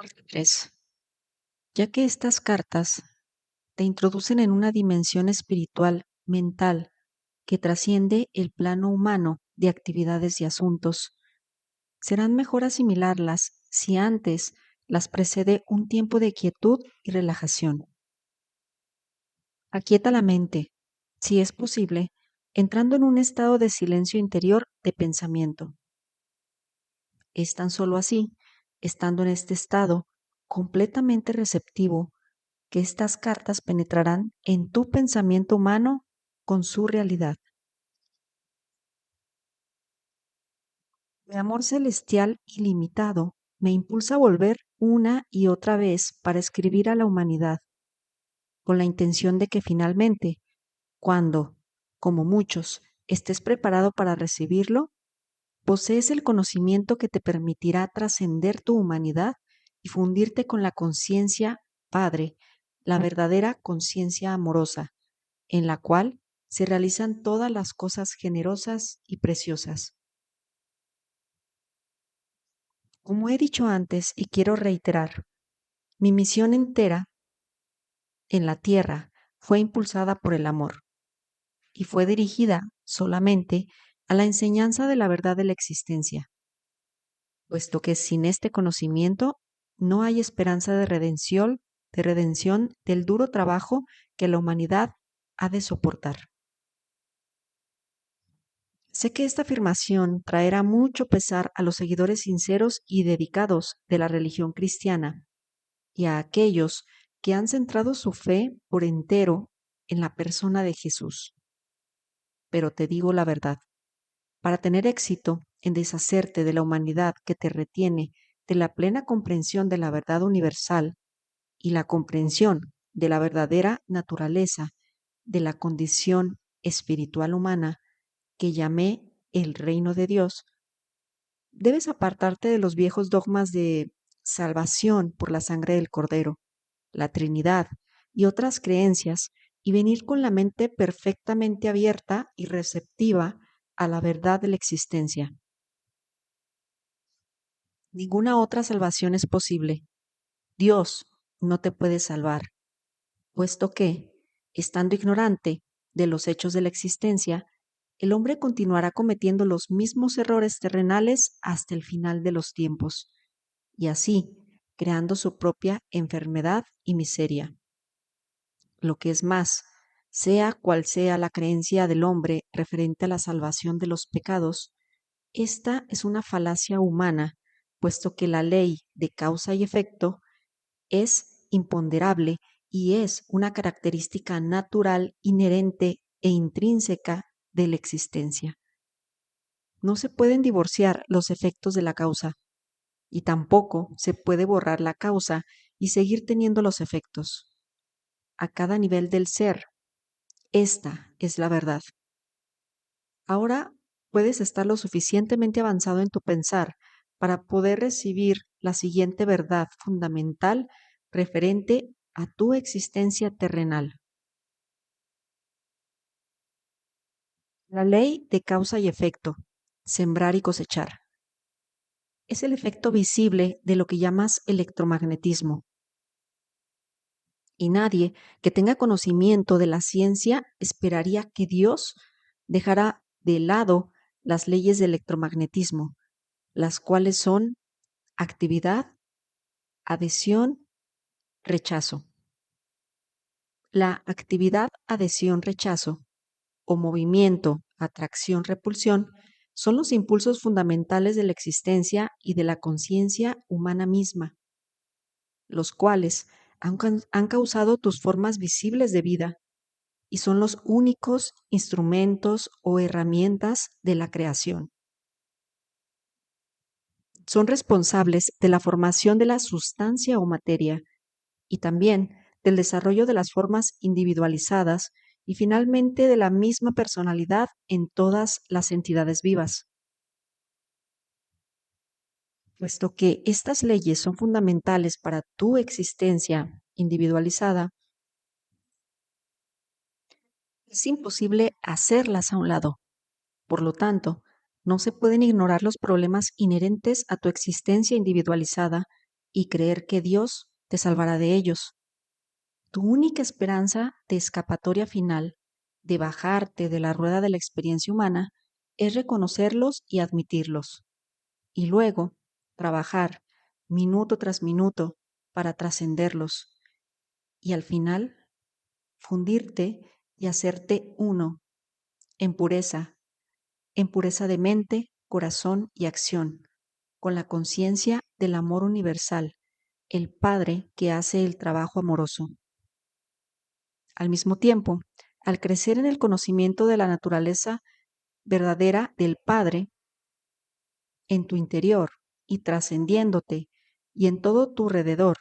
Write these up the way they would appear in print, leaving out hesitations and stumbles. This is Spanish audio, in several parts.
Parte 3. Ya que estas cartas te introducen en una dimensión espiritual, mental, que trasciende el plano humano de actividades y asuntos, serán mejor asimilarlas si antes las precede un tiempo de quietud y relajación. Aquieta la mente, si es posible, entrando en un estado de silencio interior de pensamiento. Es tan solo así, estando en este estado completamente receptivo, que estas cartas penetrarán en tu pensamiento humano con su realidad. Mi amor celestial ilimitado me impulsa a volver una y otra vez para escribir a la humanidad, con la intención de que finalmente, cuando, como muchos, estés preparado para recibirlo, posees el conocimiento que te permitirá trascender tu humanidad y fundirte con la conciencia Padre, la verdadera conciencia amorosa, en la cual se realizan todas las cosas generosas y preciosas. Como he dicho antes y quiero reiterar, mi misión entera en la tierra fue impulsada por el amor y fue dirigida solamente a la enseñanza de la verdad de la existencia, puesto que sin este conocimiento no hay esperanza de redención del duro trabajo que la humanidad ha de soportar. Sé que esta afirmación traerá mucho pesar a los seguidores sinceros y dedicados de la religión cristiana y a aquellos que han centrado su fe por entero en la persona de Jesús. Pero te digo la verdad, para tener éxito en deshacerte de la humanidad que te retiene de la plena comprensión de la verdad universal y la comprensión de la verdadera naturaleza de la condición espiritual humana que llamé el reino de Dios, debes apartarte de los viejos dogmas de salvación por la sangre del Cordero, la Trinidad y otras creencias y venir con la mente perfectamente abierta y receptiva a la verdad de la existencia. Ninguna otra salvación es posible. Dios no te puede salvar, puesto que, estando ignorante de los hechos de la existencia, el hombre continuará cometiendo los mismos errores terrenales hasta el final de los tiempos, y así creando su propia enfermedad y miseria. Lo que es más, sea cual sea la creencia del hombre referente a la salvación de los pecados, esta es una falacia humana, puesto que la ley de causa y efecto es imponderable y es una característica natural, inherente e intrínseca de la existencia. No se pueden divorciar los efectos de la causa, y tampoco se puede borrar la causa y seguir teniendo los efectos. A cada nivel del ser, esta es la verdad. Ahora puedes estar lo suficientemente avanzado en tu pensar para poder recibir la siguiente verdad fundamental referente a tu existencia terrenal. La ley de causa y efecto, sembrar y cosechar, es el efecto visible de lo que llamas electromagnetismo. Y nadie que tenga conocimiento de la ciencia esperaría que Dios dejara de lado las leyes de electromagnetismo, las cuales son actividad, adhesión, rechazo. La actividad, adhesión, rechazo o movimiento, atracción, repulsión son los impulsos fundamentales de la existencia y de la conciencia humana misma, los cuales han causado tus formas visibles de vida y son los únicos instrumentos o herramientas de la creación. Son responsables de la formación de la sustancia o materia y también del desarrollo de las formas individualizadas y finalmente de la misma personalidad en todas las entidades vivas. Puesto que estas leyes son fundamentales para tu existencia individualizada, es imposible hacerlas a un lado. Por lo tanto, no se pueden ignorar los problemas inherentes a tu existencia individualizada y creer que Dios te salvará de ellos. Tu única esperanza de escapatoria final, de bajarte de la rueda de la experiencia humana, es reconocerlos y admitirlos, y luego trabajar minuto tras minuto para trascenderlos, y al final fundirte y hacerte uno en pureza de mente, corazón y acción, con la conciencia del amor universal, el Padre que hace el trabajo amoroso. Al mismo tiempo, al crecer en el conocimiento de la naturaleza verdadera del Padre en tu interior y trascendiéndote y en todo tu alrededor,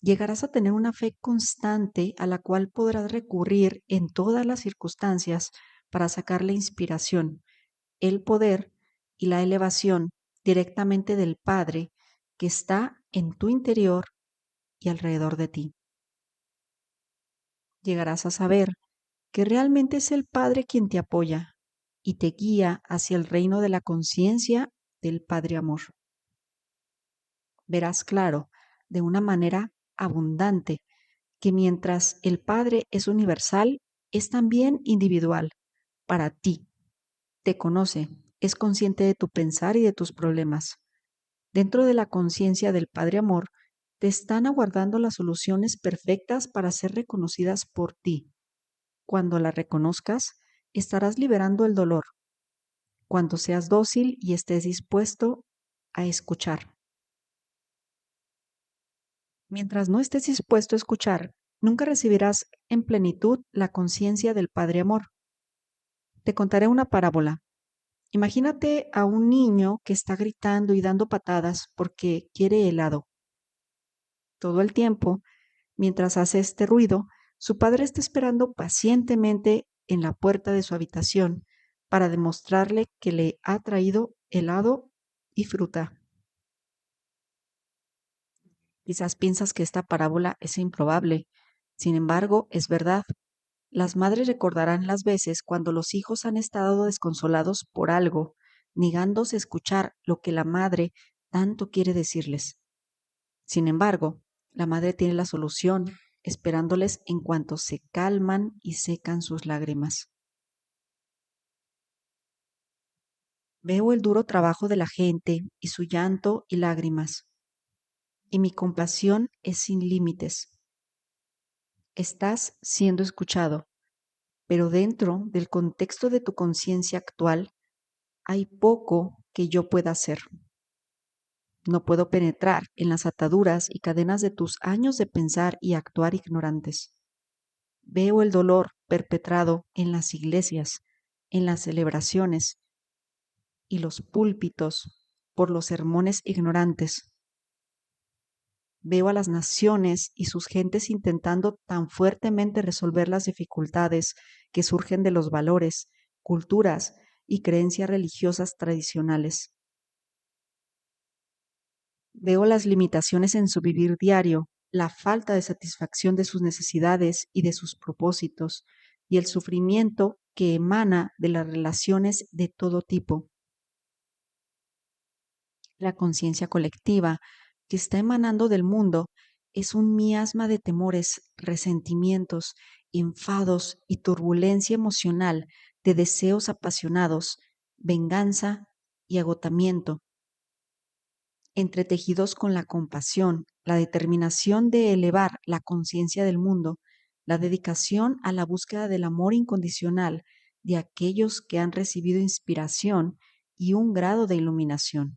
llegarás a tener una fe constante a la cual podrás recurrir en todas las circunstancias para sacar la inspiración, el poder y la elevación directamente del Padre que está en tu interior y alrededor de ti. Llegarás a saber que realmente es el Padre quien te apoya y te guía hacia el reino de la conciencia del Padre Amor. Verás claro, de una manera abundante, que mientras el Padre es universal, es también individual, para ti. Te conoce, es consciente de tu pensar y de tus problemas. Dentro de la conciencia del Padre Amor, te están aguardando las soluciones perfectas para ser reconocidas por ti. Cuando la reconozcas, estarás liberando el dolor, cuando seas dócil y estés dispuesto a escuchar. Mientras no estés dispuesto a escuchar, nunca recibirás en plenitud la conciencia del Padre Amor. Te contaré una parábola. Imagínate a un niño que está gritando y dando patadas porque quiere helado. Todo el tiempo, mientras hace este ruido, su padre está esperando pacientemente en la puerta de su habitación para demostrarle que le ha traído helado y fruta. Quizás piensas que esta parábola es improbable. Sin embargo, es verdad. Las madres recordarán las veces cuando los hijos han estado desconsolados por algo, negándose a escuchar lo que la madre tanto quiere decirles. Sin embargo, la madre tiene la solución, esperándoles en cuanto se calman y secan sus lágrimas. Veo el duro trabajo de la gente y su llanto y lágrimas, y mi compasión es sin límites. Estás siendo escuchado, pero dentro del contexto de tu conciencia actual hay poco que yo pueda hacer. No puedo penetrar en las ataduras y cadenas de tus años de pensar y actuar ignorantes. Veo el dolor perpetrado en las iglesias, en las celebraciones y los púlpitos por los sermones ignorantes. Veo a las naciones y sus gentes intentando tan fuertemente resolver las dificultades que surgen de los valores, culturas y creencias religiosas tradicionales. Veo las limitaciones en su vivir diario, la falta de satisfacción de sus necesidades y de sus propósitos, y el sufrimiento que emana de las relaciones de todo tipo. La conciencia colectiva que está emanando del mundo es un miasma de temores, resentimientos, enfados y turbulencia emocional de deseos apasionados, venganza y agotamiento, entretejidos con la compasión, la determinación de elevar la conciencia del mundo, la dedicación a la búsqueda del amor incondicional de aquellos que han recibido inspiración y un grado de iluminación.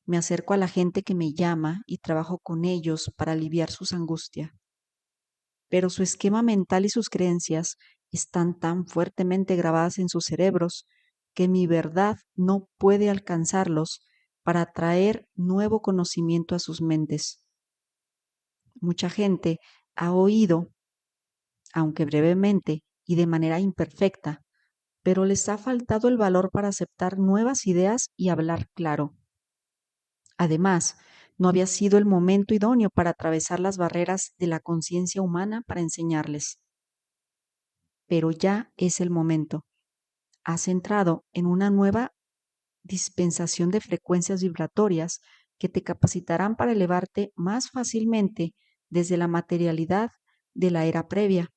Me acerco a la gente que me llama y trabajo con ellos para aliviar sus angustias, pero su esquema mental y sus creencias están tan fuertemente grabadas en sus cerebros que mi verdad no puede alcanzarlos para traer nuevo conocimiento a sus mentes. Mucha gente ha oído, aunque brevemente y de manera imperfecta, pero les ha faltado el valor para aceptar nuevas ideas y hablar claro. Además, no había sido el momento idóneo para atravesar las barreras de la conciencia humana para enseñarles. Pero ya es el momento. Has entrado en una nueva dispensación de frecuencias vibratorias que te capacitarán para elevarte más fácilmente desde la materialidad de la era previa.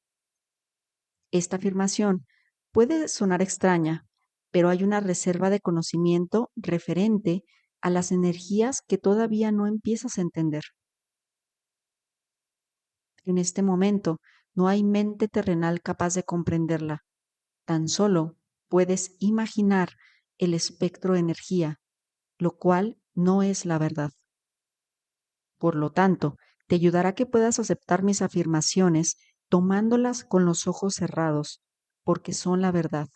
Esta afirmación puede sonar extraña, pero hay una reserva de conocimiento referente a las energías que todavía no empiezas a entender. En este momento no hay mente terrenal capaz de comprenderla. Tan solo puedes imaginar el espectro de energía, lo cual no es la verdad. Por lo tanto, te ayudará a que puedas aceptar mis afirmaciones tomándolas con los ojos cerrados, porque son la verdad.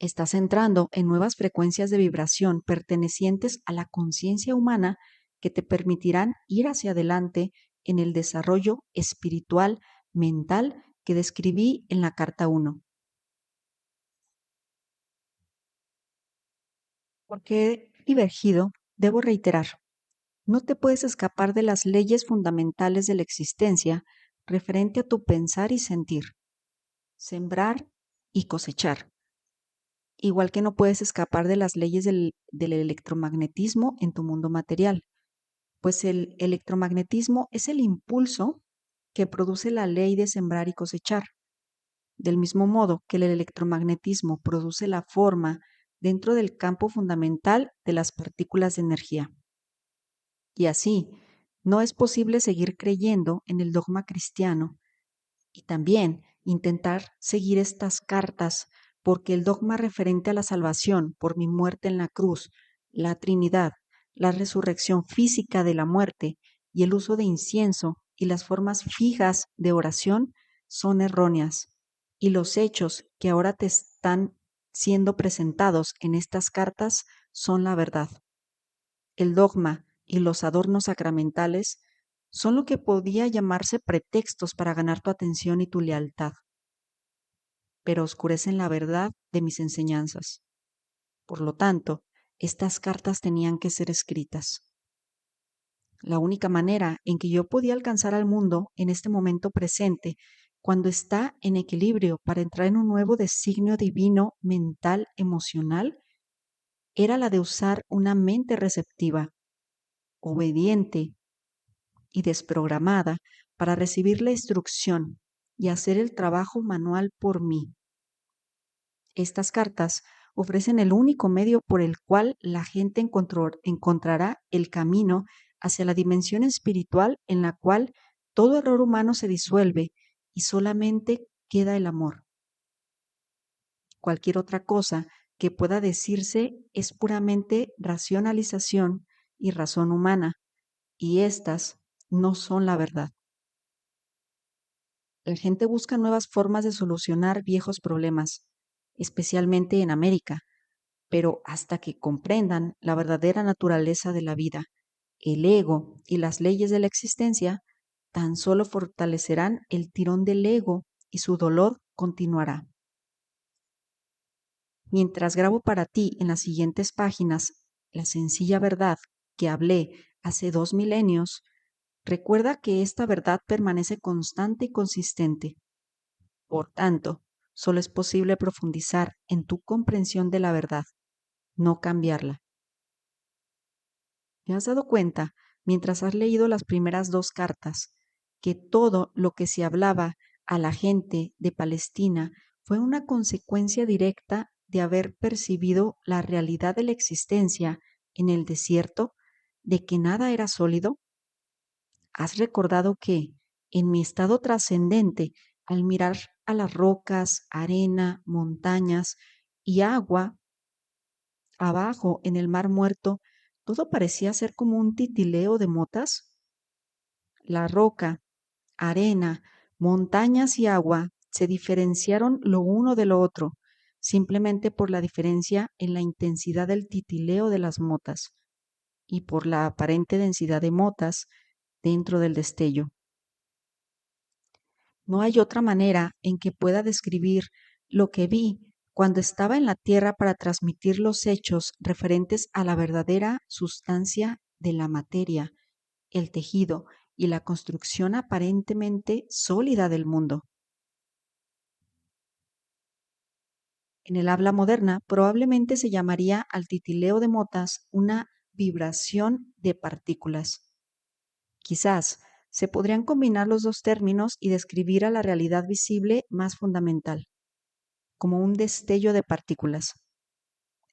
Estás entrando en nuevas frecuencias de vibración pertenecientes a la conciencia humana que te permitirán ir hacia adelante en el desarrollo espiritual, mental que describí en la carta 1. Porque he divergido, debo reiterar, no te puedes escapar de las leyes fundamentales de la existencia referente a tu pensar y sentir, sembrar y cosechar, igual que no puedes escapar de las leyes del electromagnetismo en tu mundo material, pues el electromagnetismo es el impulso que produce la ley de sembrar y cosechar, del mismo modo que el electromagnetismo produce la forma dentro del campo fundamental de las partículas de energía. Y así, no es posible seguir creyendo en el dogma cristiano y también intentar seguir estas cartas porque el dogma referente a la salvación por mi muerte en la cruz, la Trinidad, la resurrección física de la muerte y el uso de incienso y las formas fijas de oración son erróneas. Y los hechos que ahora te están siendo presentados en estas cartas son la verdad. El dogma y los adornos sacramentales son lo que podía llamarse pretextos para ganar tu atención y tu lealtad, pero oscurecen la verdad de mis enseñanzas. Por lo tanto, estas cartas tenían que ser escritas. La única manera en que yo podía alcanzar al mundo en este momento presente, cuando está en equilibrio para entrar en un nuevo designio divino, mental, emocional, era la de usar una mente receptiva, obediente y desprogramada para recibir la instrucción y hacer el trabajo manual por mí. Estas cartas ofrecen el único medio por el cual la gente encontrará el camino hacia la dimensión espiritual en la cual todo error humano se disuelve y solamente queda el amor. Cualquier otra cosa que pueda decirse es puramente racionalización y razón humana, y estas no son la verdad. La gente busca nuevas formas de solucionar viejos problemas, especialmente en América, pero hasta que comprendan la verdadera naturaleza de la vida, el ego y las leyes de la existencia, tan solo fortalecerán el tirón del ego y su dolor continuará. Mientras grabo para ti en las siguientes páginas la sencilla verdad que hablé hace 2 milenios, recuerda que esta verdad permanece constante y consistente. Por tanto, solo es posible profundizar en tu comprensión de la verdad, no cambiarla. ¿Te has dado cuenta, mientras has leído las primeras 2 cartas, que todo lo que se hablaba a la gente de Palestina fue una consecuencia directa de haber percibido la realidad de la existencia en el desierto, de que nada era sólido? ¿Has recordado que, en mi estado trascendente, al mirar a las rocas, arena, montañas y agua abajo en el mar muerto, todo parecía ser como un titileo de motas? La roca, arena, montañas y agua se diferenciaron lo uno de lo otro, simplemente por la diferencia en la intensidad del titileo de las motas y por la aparente densidad de motas dentro del destello. No hay otra manera en que pueda describir lo que vi cuando estaba en la tierra para transmitir los hechos referentes a la verdadera sustancia de la materia, el tejido y la construcción aparentemente sólida del mundo. En el habla moderna probablemente se llamaría al titileo de motas una vibración de partículas. Quizás se podrían combinar los dos términos y describir a la realidad visible más fundamental, como un destello de partículas.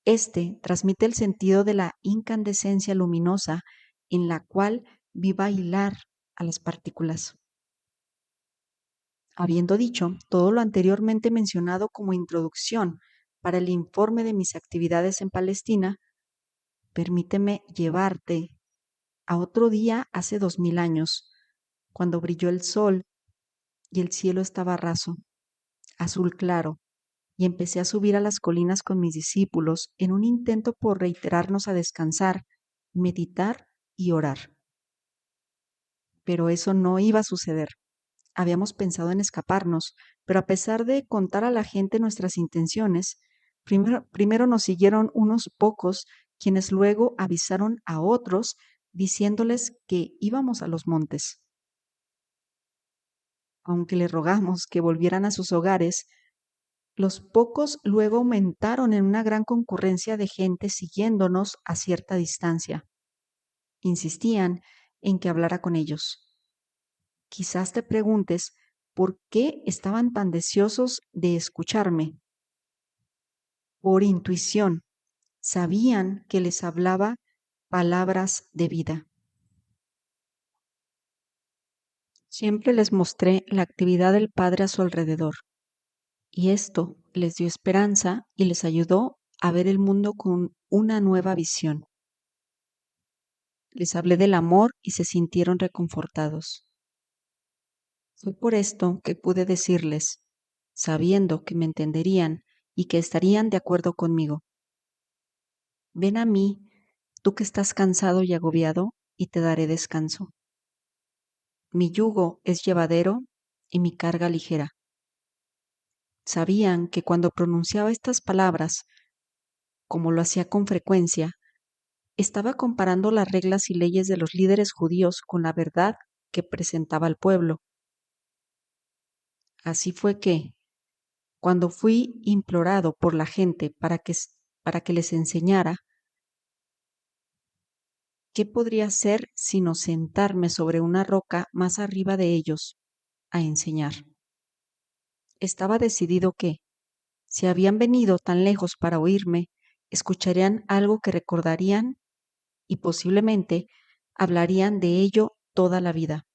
Este transmite el sentido de la incandescencia luminosa en la cual vi bailar a las partículas. Habiendo dicho todo lo anteriormente mencionado como introducción para el informe de mis actividades en Palestina, permíteme llevarte a otro día hace 2000 años, cuando brilló el sol y el cielo estaba raso, azul claro, y empecé a subir a las colinas con mis discípulos en un intento por reiterarnos a descansar, meditar y orar. Pero eso no iba a suceder. Habíamos pensado en escaparnos, pero a pesar de contar a la gente nuestras intenciones, primero nos siguieron unos pocos, quienes luego avisaron a otros diciéndoles que íbamos a los montes. Aunque les rogamos que volvieran a sus hogares, los pocos luego aumentaron en una gran concurrencia de gente siguiéndonos a cierta distancia. Insistían en que hablara con ellos. Quizás te preguntes por qué estaban tan deseosos de escucharme. Por intuición, sabían que les hablaba palabras de vida. Siempre les mostré la actividad del Padre a su alrededor, y esto les dio esperanza y les ayudó a ver el mundo con una nueva visión. Les hablé del amor y se sintieron reconfortados. Fue por esto que pude decirles, sabiendo que me entenderían y que estarían de acuerdo conmigo: ven a mí, tú que estás cansado y agobiado, y te daré descanso. Mi yugo es llevadero y mi carga ligera. Sabían que cuando pronunciaba estas palabras, como lo hacía con frecuencia, estaba comparando las reglas y leyes de los líderes judíos con la verdad que presentaba al pueblo. Así fue que, cuando fui implorado por la gente para que les enseñara, ¿qué podría hacer sino sentarme sobre una roca más arriba de ellos a enseñar? Estaba decidido que, si habían venido tan lejos para oírme, escucharían algo que recordarían y posiblemente hablarían de ello toda la vida.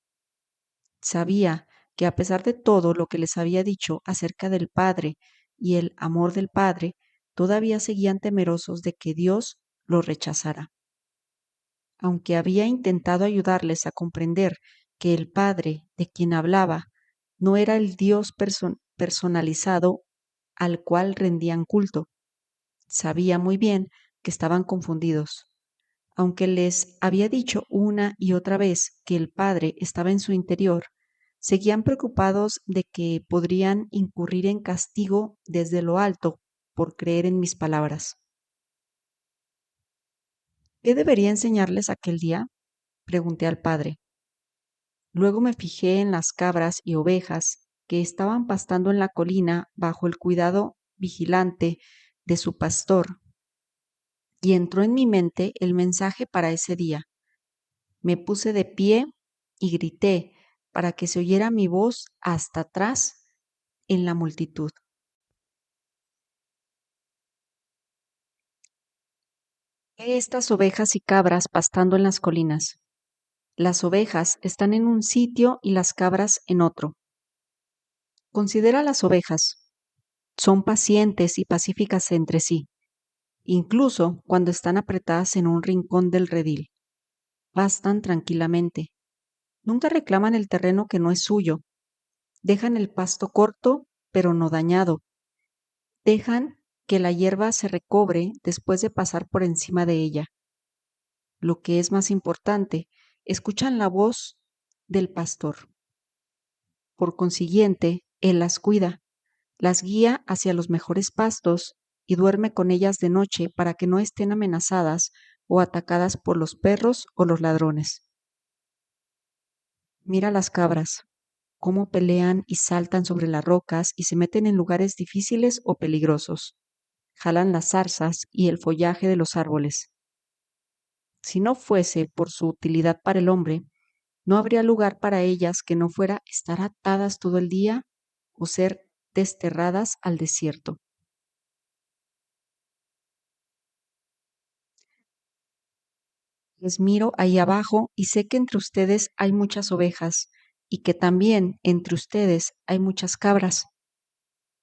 Sabía que a pesar de todo lo que les había dicho acerca del Padre y el amor del Padre, todavía seguían temerosos de que Dios los rechazara. Aunque había intentado ayudarles a comprender que el Padre de quien hablaba no era el Dios personalizado al cual rendían culto, sabía muy bien que estaban confundidos. Aunque les había dicho una y otra vez que el Padre estaba en su interior, seguían preocupados de que podrían incurrir en castigo desde lo alto por creer en mis palabras. ¿Qué debería enseñarles aquel día?, pregunté al Padre. Luego me fijé en las cabras y ovejas que estaban pastando en la colina bajo el cuidado vigilante de su pastor, y entró en mi mente el mensaje para ese día. Me puse de pie y grité para que se oyera mi voz hasta atrás en la multitud. He estas ovejas y cabras pastando en las colinas. Las ovejas están en un sitio y las cabras en otro. Considera las ovejas. Son pacientes y pacíficas entre sí, incluso cuando están apretadas en un rincón del redil. Pastan tranquilamente. Nunca reclaman el terreno que no es suyo. Dejan el pasto corto, pero no dañado. Dejan que la hierba se recobre después de pasar por encima de ella. Lo que es más importante, escuchan la voz del pastor. Por consiguiente, él las cuida, las guía hacia los mejores pastos y duerme con ellas de noche para que no estén amenazadas o atacadas por los perros o los ladrones. Mira las cabras, cómo pelean y saltan sobre las rocas y se meten en lugares difíciles o peligrosos. Jalan las zarzas y el follaje de los árboles. Si no fuese por su utilidad para el hombre, no habría lugar para ellas que no fuera estar atadas todo el día o ser desterradas al desierto. Les miro ahí abajo y sé que entre ustedes hay muchas ovejas y que también entre ustedes hay muchas cabras.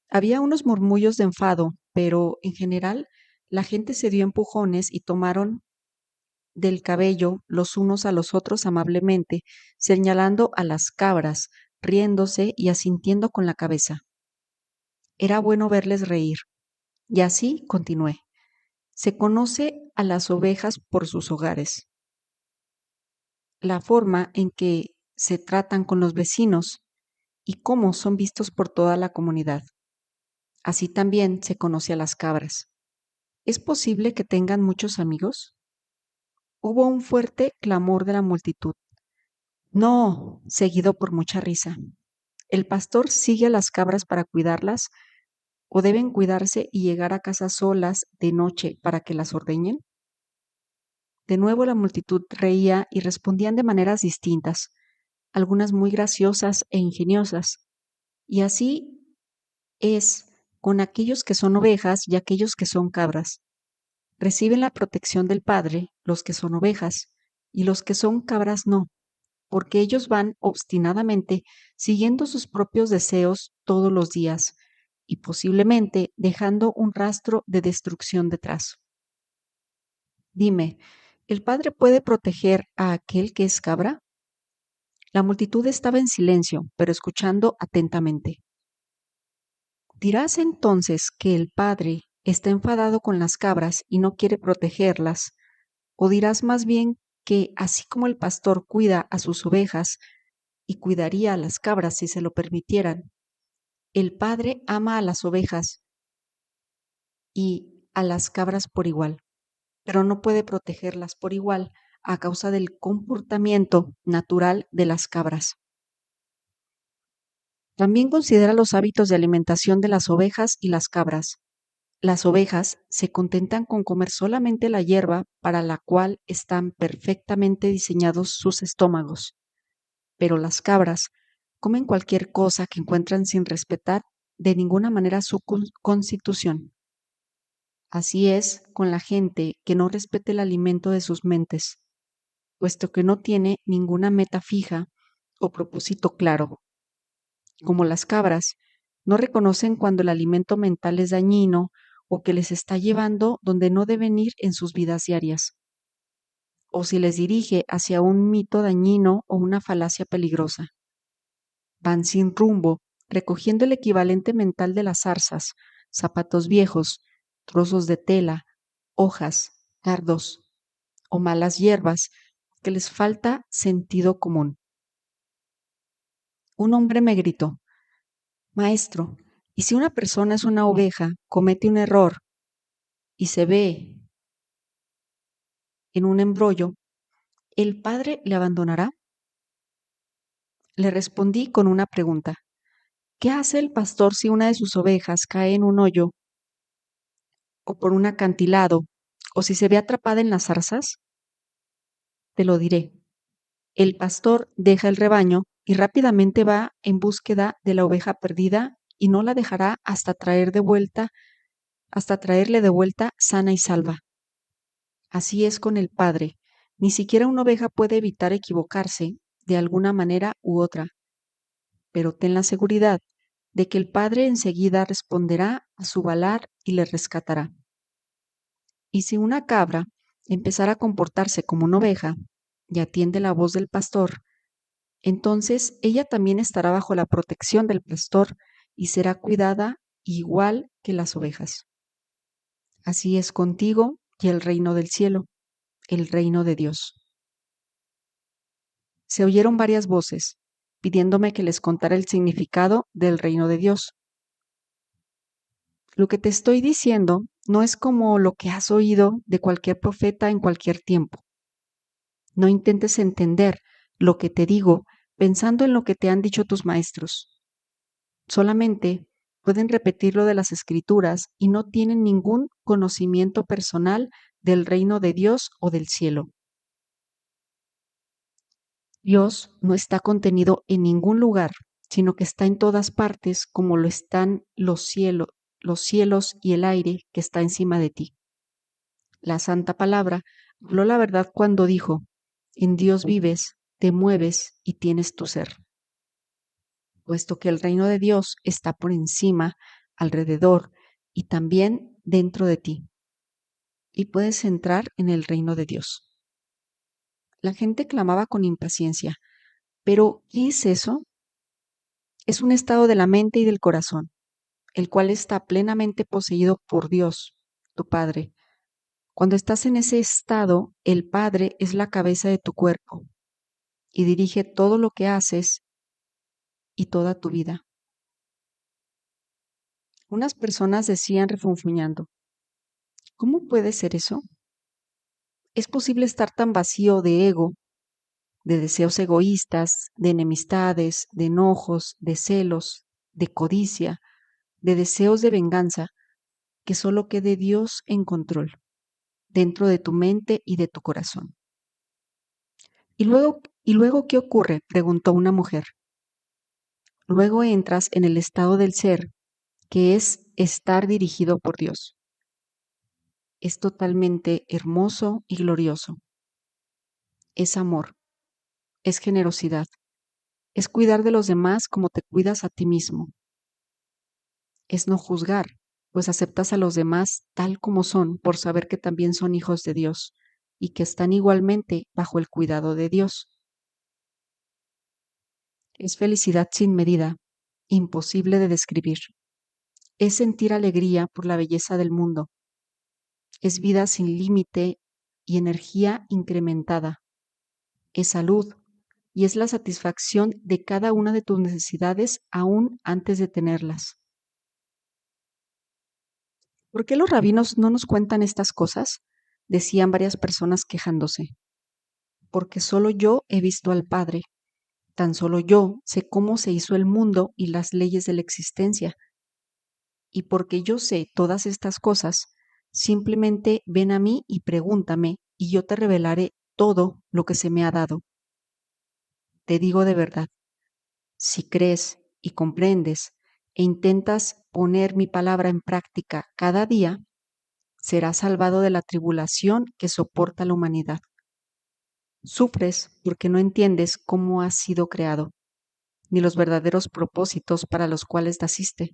Había unos murmullos de enfado, pero en general la gente se dio empujones y tomaron del cabello los unos a los otros amablemente, señalando a las cabras, riéndose y asintiendo con la cabeza. Era bueno verles reír. Y así continué. Se conoce a las ovejas por sus hogares, la forma en que se tratan con los vecinos y cómo son vistos por toda la comunidad. Así también se conoce a las cabras. ¿Es posible que tengan muchos amigos? Hubo un fuerte clamor de la multitud. No, seguido por mucha risa. ¿El pastor sigue a las cabras para cuidarlas o deben cuidarse y llegar a casa solas de noche para que las ordeñen? De nuevo la multitud reía y respondían de maneras distintas, algunas muy graciosas e ingeniosas. Y así es con aquellos que son ovejas y aquellos que son cabras. Reciben la protección del Padre los que son ovejas, y los que son cabras no, porque ellos van obstinadamente siguiendo sus propios deseos todos los días, y posiblemente dejando un rastro de destrucción detrás. Dime, ¿el Padre puede proteger a aquel que es cabra? La multitud estaba en silencio, pero escuchando atentamente. ¿Dirás entonces que el Padre está enfadado con las cabras y no quiere protegerlas? ¿O dirás más bien que así como el pastor cuida a sus ovejas y cuidaría a las cabras si se lo permitieran, el Padre ama a las ovejas y a las cabras por igual, pero no puede protegerlas por igual a causa del comportamiento natural de las cabras? También considera los hábitos de alimentación de las ovejas y las cabras. Las ovejas se contentan con comer solamente la hierba para la cual están perfectamente diseñados sus estómagos, pero las cabras comen cualquier cosa que encuentran sin respetar de ninguna manera su constitución. Así es con la gente que no respete el alimento de sus mentes, puesto que no tiene ninguna meta fija o propósito claro. Como las cabras, no reconocen cuando el alimento mental es dañino o que les está llevando donde no deben ir en sus vidas diarias, o si les dirige hacia un mito dañino o una falacia peligrosa. Van sin rumbo, recogiendo el equivalente mental de las zarzas, zapatos viejos, trozos de tela, hojas, cardos o malas hierbas que les falta sentido común. Un hombre me gritó: Maestro, ¿y si una persona es una oveja, comete un error y se ve en un embrollo, el padre le abandonará? Le respondí con una pregunta. ¿Qué hace el pastor si una de sus ovejas cae en un hoyo o por un acantilado o si se ve atrapada en las zarzas? Te lo diré. El pastor deja el rebaño y rápidamente va en búsqueda de la oveja perdida y no la dejará hasta traerle de vuelta sana y salva. Así es con el Padre. Ni siquiera una oveja puede evitar equivocarse de alguna manera u otra, pero ten la seguridad de que el Padre enseguida responderá a su balar y le rescatará. Y si una cabra empezara a comportarse como una oveja y atiende la voz del pastor, entonces ella también estará bajo la protección del pastor y será cuidada igual que las ovejas. Así es contigo y el reino del cielo, el reino de Dios. Se oyeron varias voces, pidiéndome que les contara el significado del reino de Dios. Lo que te estoy diciendo no es como lo que has oído de cualquier profeta en cualquier tiempo. No intentes entender lo que te digo pensando en lo que te han dicho tus maestros. Solamente pueden repetir lo de las escrituras y no tienen ningún conocimiento personal del reino de Dios o del cielo. Dios no está contenido en ningún lugar, sino que está en todas partes, como lo están los cielos y el aire que está encima de ti. La Santa Palabra habló la verdad cuando dijo, en Dios vives, te mueves y tienes tu ser, puesto que el reino de Dios está por encima, alrededor y también dentro de ti, y puedes entrar en el reino de Dios. La gente clamaba con impaciencia, pero ¿qué es eso? Es un estado de la mente y del corazón, el cual está plenamente poseído por Dios, tu Padre. Cuando estás en ese estado, el Padre es la cabeza de tu cuerpo y dirige todo lo que haces y toda tu vida. Unas personas decían refunfuñando, ¿cómo puede ser eso? ¿Es posible estar tan vacío de ego, de deseos egoístas, de enemistades, de enojos, de celos, de codicia, de deseos de venganza, que solo quede Dios en control, dentro de tu mente y de tu corazón? ¿Y luego qué ocurre? Preguntó una mujer. Luego entras en el estado del ser, que es estar dirigido por Dios. Es totalmente hermoso y glorioso. Es amor, es generosidad, es cuidar de los demás como te cuidas a ti mismo. Es no juzgar, pues aceptas a los demás tal como son por saber que también son hijos de Dios y que están igualmente bajo el cuidado de Dios. Es felicidad sin medida, imposible de describir. Es sentir alegría por la belleza del mundo. Es vida sin límite y energía incrementada. Es salud y es la satisfacción de cada una de tus necesidades aún antes de tenerlas. ¿Por qué los rabinos no nos cuentan estas cosas? Decían varias personas quejándose. Porque solo yo he visto al Padre. Tan solo yo sé cómo se hizo el mundo y las leyes de la existencia. Y porque yo sé todas estas cosas, simplemente ven a mí y pregúntame, y yo te revelaré todo lo que se me ha dado. Te digo de verdad, si crees y comprendes e intentas poner mi palabra en práctica cada día, serás salvado de la tribulación que soporta la humanidad. Sufres porque no entiendes cómo has sido creado, ni los verdaderos propósitos para los cuales naciste.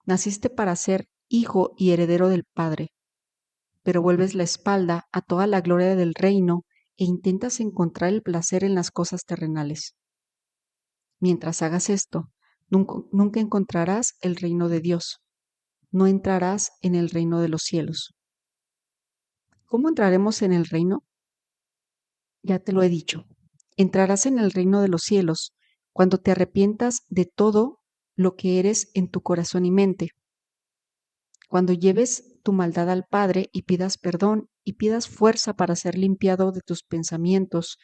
Naciste para ser hijo y heredero del Padre, pero vuelves la espalda a toda la gloria del reino e intentas encontrar el placer en las cosas terrenales. Mientras hagas esto, nunca encontrarás el reino de Dios, no entrarás en el reino de los cielos. ¿Cómo entraremos en el reino? Ya te lo he dicho. Entrarás en el reino de los cielos cuando te arrepientas de todo lo que eres en tu corazón y mente, cuando lleves tu maldad al Padre y pidas perdón y pidas fuerza para ser limpiado de tus pensamientos,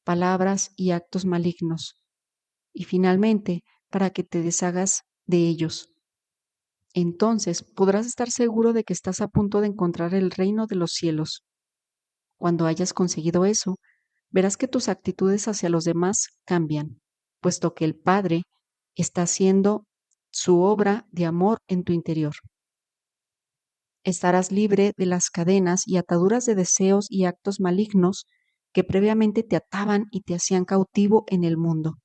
palabras y actos malignos, y finalmente para que te deshagas de ellos. Entonces podrás estar seguro de que estás a punto de encontrar el reino de los cielos. Cuando hayas conseguido eso, verás que tus actitudes hacia los demás cambian, puesto que el Padre está haciendo su obra de amor en tu interior. Estarás libre de las cadenas y ataduras de deseos y actos malignos que previamente te ataban y te hacían cautivo en el mundo.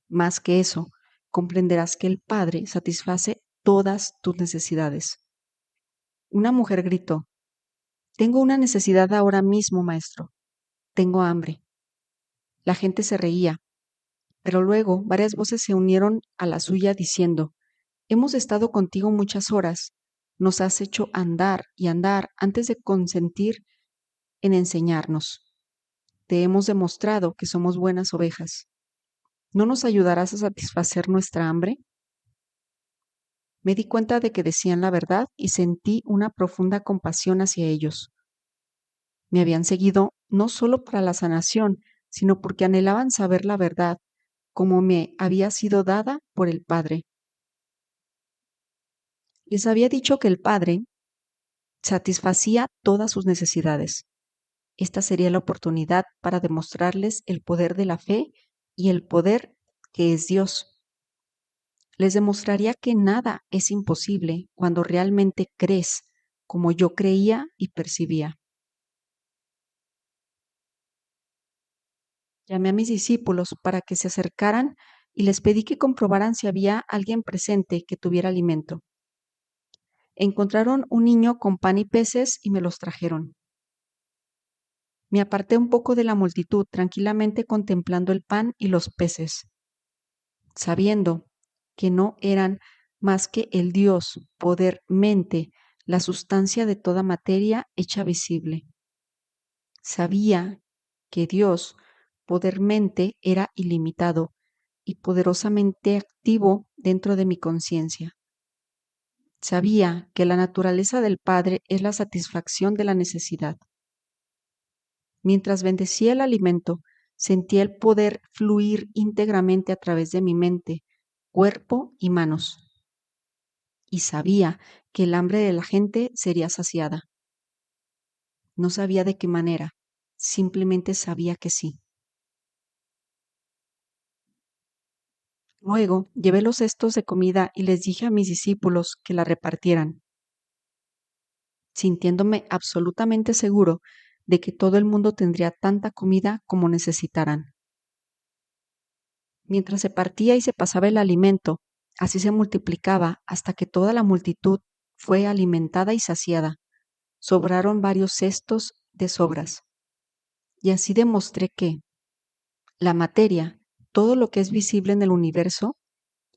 Más que eso, comprenderás que el Padre satisface todas tus necesidades. Una mujer gritó, tengo una necesidad ahora mismo, maestro. Tengo hambre. La gente se reía, pero luego varias voces se unieron a la suya diciendo, hemos estado contigo muchas horas, nos has hecho andar y andar antes de consentir en enseñarnos. Te hemos demostrado que somos buenas ovejas. ¿No nos ayudarás a satisfacer nuestra hambre? Me di cuenta de que decían la verdad y sentí una profunda compasión hacia ellos. Me habían seguido no solo para la sanación, sino porque anhelaban saber la verdad, como me había sido dada por el Padre. Les había dicho que el Padre satisfacía todas sus necesidades. esta sería la oportunidad para demostrarles el poder de la fe y el poder que es Dios. Les demostraría que nada es imposible cuando realmente crees como yo creía y percibía. Llamé a mis discípulos para que se acercaran y les pedí que comprobaran si había alguien presente que tuviera alimento. Encontraron un niño con pan y peces y me los trajeron. Me aparté un poco de la multitud, tranquilamente contemplando el pan y los peces, sabiendo que no eran más que el Dios, poder, mente, la sustancia de toda materia hecha visible. Sabía que Dios, poder, mente, era ilimitado y poderosamente activo dentro de mi conciencia. Sabía que la naturaleza del Padre es la satisfacción de la necesidad. Mientras bendecía el alimento, sentía el poder fluir íntegramente a través de mi mente, cuerpo y manos. Y sabía que el hambre de la gente sería saciada. No sabía de qué manera, simplemente sabía que sí. Luego llevé los cestos de comida y les dije a mis discípulos que la repartieran, sintiéndome absolutamente seguro de que todo el mundo tendría tanta comida como necesitaran. Mientras se partía y se pasaba el alimento, así se multiplicaba hasta que toda la multitud fue alimentada y saciada. Sobraron varios cestos de sobras. Y así demostré que la materia, todo lo que es visible en el universo,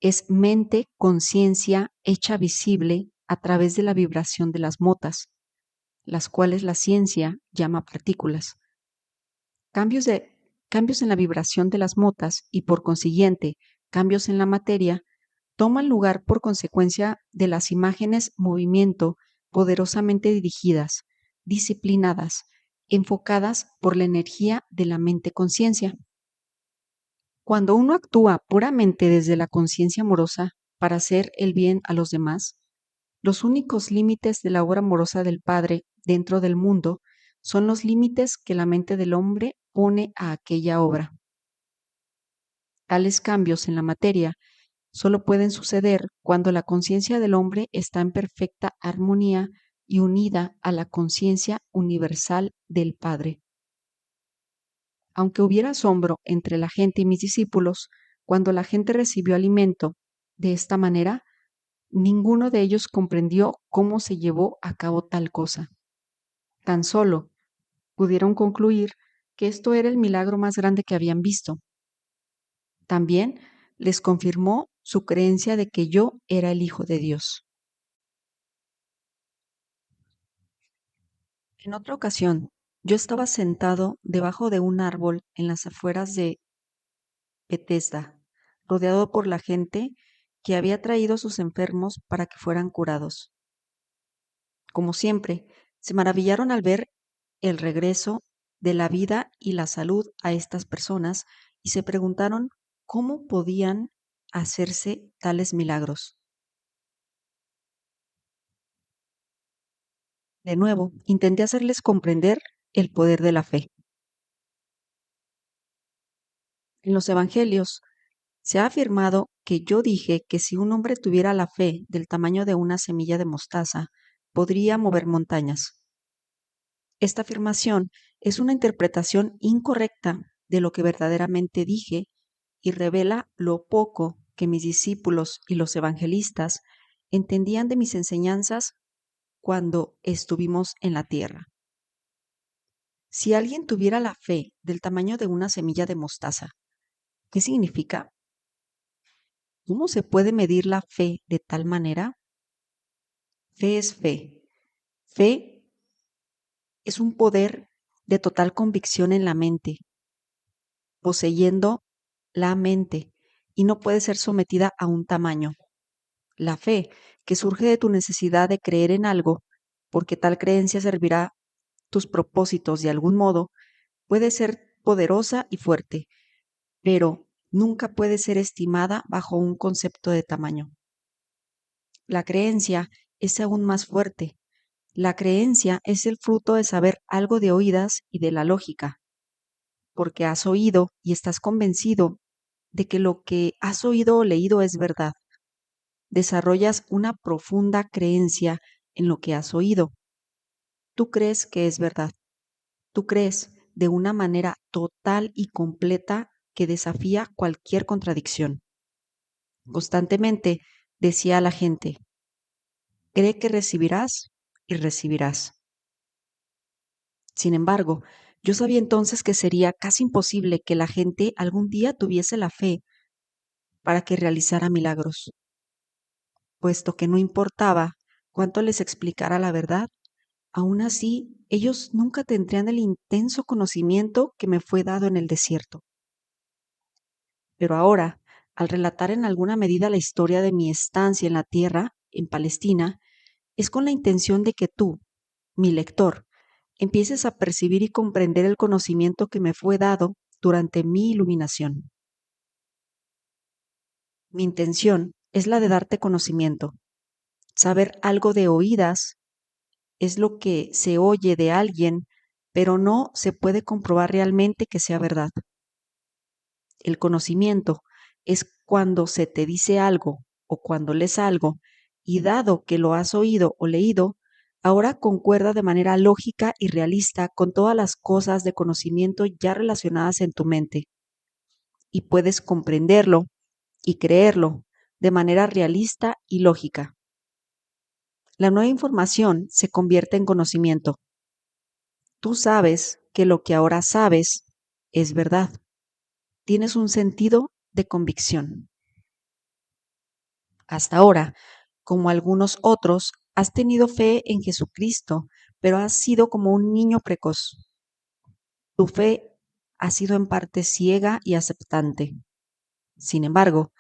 es mente, conciencia hecha visible a través de la vibración de las motas, las cuales la ciencia llama partículas. Cambios, de, cambios en la vibración de las motas y por consiguiente cambios en la materia toman lugar por consecuencia de las imágenes movimiento poderosamente dirigidas, disciplinadas, enfocadas por la energía de la mente conciencia. Cuando uno actúa puramente desde la conciencia amorosa para hacer el bien a los demás, los únicos límites de la obra amorosa del Padre dentro del mundo son los límites que la mente del hombre pone a aquella obra. Tales cambios en la materia solo pueden suceder cuando la conciencia del hombre está en perfecta armonía y unida a la conciencia universal del Padre. Aunque hubiera asombro entre la gente y mis discípulos, cuando la gente recibió alimento de esta manera, ninguno de ellos comprendió cómo se llevó a cabo tal cosa. Tan solo pudieron concluir que esto era el milagro más grande que habían visto. También les confirmó su creencia de que yo era el Hijo de Dios. En otra ocasión, yo estaba sentado debajo de un árbol en las afueras de Bethesda, rodeado por la gente que había traído a sus enfermos para que fueran curados. Como siempre, se maravillaron al ver el regreso de la vida y la salud a estas personas y se preguntaron cómo podían hacerse tales milagros. De nuevo, intenté hacerles comprender el poder de la fe. En los evangelios se ha afirmado que yo dije que si un hombre tuviera la fe del tamaño de una semilla de mostaza, podría mover montañas. Esta afirmación es una interpretación incorrecta de lo que verdaderamente dije y revela lo poco que mis discípulos y los evangelistas entendían de mis enseñanzas cuando estuvimos en la tierra. Si alguien tuviera la fe del tamaño de una semilla de mostaza, ¿qué significa? ¿Cómo se puede medir la fe de tal manera? Fe es fe. Fe es un poder de total convicción en la mente, poseyendo la mente, y no puede ser sometida a un tamaño. La fe, que surge de tu necesidad de creer en algo, porque tal creencia servirá tus propósitos de algún modo, puede ser poderosa y fuerte, pero nunca puede ser estimada bajo un concepto de tamaño. La creencia es aún más fuerte, La creencia es el fruto de saber algo de oídas y de la lógica, porque has oído y estás convencido de que lo que has oído o leído es verdad. Desarrollas una profunda creencia en lo que has oído. Tú crees que es verdad. Tú crees de una manera total y completa que desafía cualquier contradicción. Constantemente decía a la gente, cree que recibirás y recibirás. Sin embargo, yo sabía entonces que sería casi imposible que la gente algún día tuviese la fe para que realizara milagros, puesto que no importaba cuánto les explicara la verdad, aún así ellos nunca tendrían el intenso conocimiento que me fue dado en el desierto. Pero ahora, al relatar en alguna medida la historia de mi estancia en la tierra, en Palestina, es con la intención de que tú, mi lector, empieces a percibir y comprender el conocimiento que me fue dado durante mi iluminación. Mi intención es la de darte conocimiento. Saber algo de oídas es lo que se oye de alguien, pero no se puede comprobar realmente que sea verdad. El conocimiento es cuando se te dice algo o cuando lees algo y dado que lo has oído o leído, ahora concuerda de manera lógica y realista con todas las cosas de conocimiento ya relacionadas en tu mente y puedes comprenderlo y creerlo de manera realista y lógica. La nueva información se convierte en conocimiento. Tú sabes que lo que ahora sabes es verdad. Tienes un sentido de convicción. Hasta ahora, como algunos otros, has tenido fe en Jesucristo, pero has sido como un niño precoz. Tu fe ha sido en parte ciega y aceptante. Sin embargo,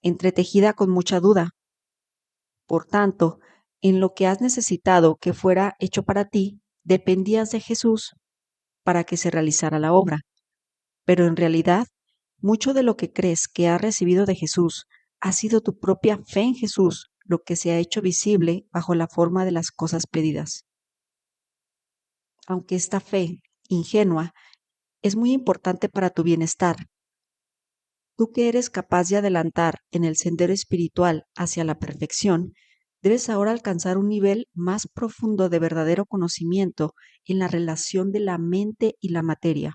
entretejida con mucha duda. Por tanto, en lo que has necesitado que fuera hecho para ti, dependías de Jesús para que se realizara la obra. Pero en realidad, mucho de lo que crees que has recibido de Jesús ha sido tu propia fe en Jesús lo que se ha hecho visible bajo la forma de las cosas pedidas. Aunque esta fe, ingenua, es muy importante para tu bienestar, tú que eres capaz de adelantar en el sendero espiritual hacia la perfección, debes ahora alcanzar un nivel más profundo de verdadero conocimiento en la relación de la mente y la materia.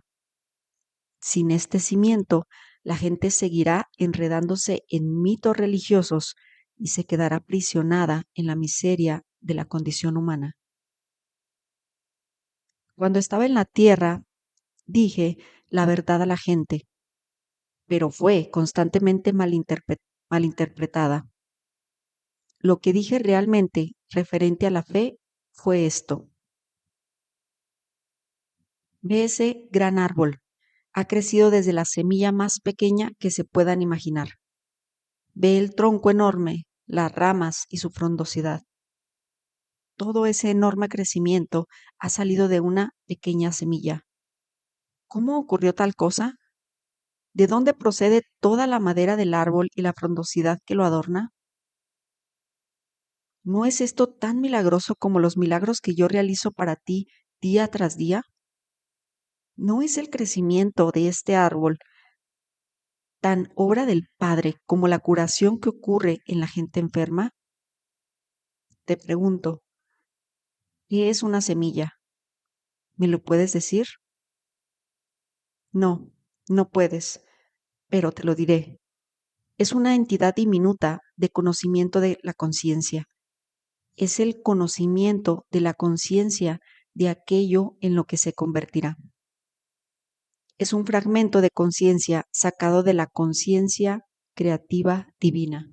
Sin este cimiento, la gente seguirá enredándose en mitos religiosos y se quedará aprisionada en la miseria de la condición humana. Cuando estaba en la tierra, dije la verdad a la gente, pero fue constantemente malinterpretada. Lo que dije realmente referente a la fe fue esto. Ve ese gran árbol. Ha crecido desde la semilla más pequeña que se puedan imaginar. Ve el tronco enorme, las ramas y su frondosidad. Todo ese enorme crecimiento ha salido de una pequeña semilla. ¿Cómo ocurrió tal cosa? ¿De dónde procede toda la madera del árbol y la frondosidad que lo adorna? ¿No es esto tan milagroso como los milagros que yo realizo para ti día tras día? ¿No es el crecimiento de este árbol tan obra del Padre como la curación que ocurre en la gente enferma? Te pregunto, ¿qué es una semilla? ¿Me lo puedes decir? No, no puedes, pero te lo diré. Es una entidad diminuta de conocimiento de la conciencia. Es el conocimiento de la conciencia de aquello en lo que se convertirá. Es un fragmento de conciencia sacado de la conciencia creativa divina.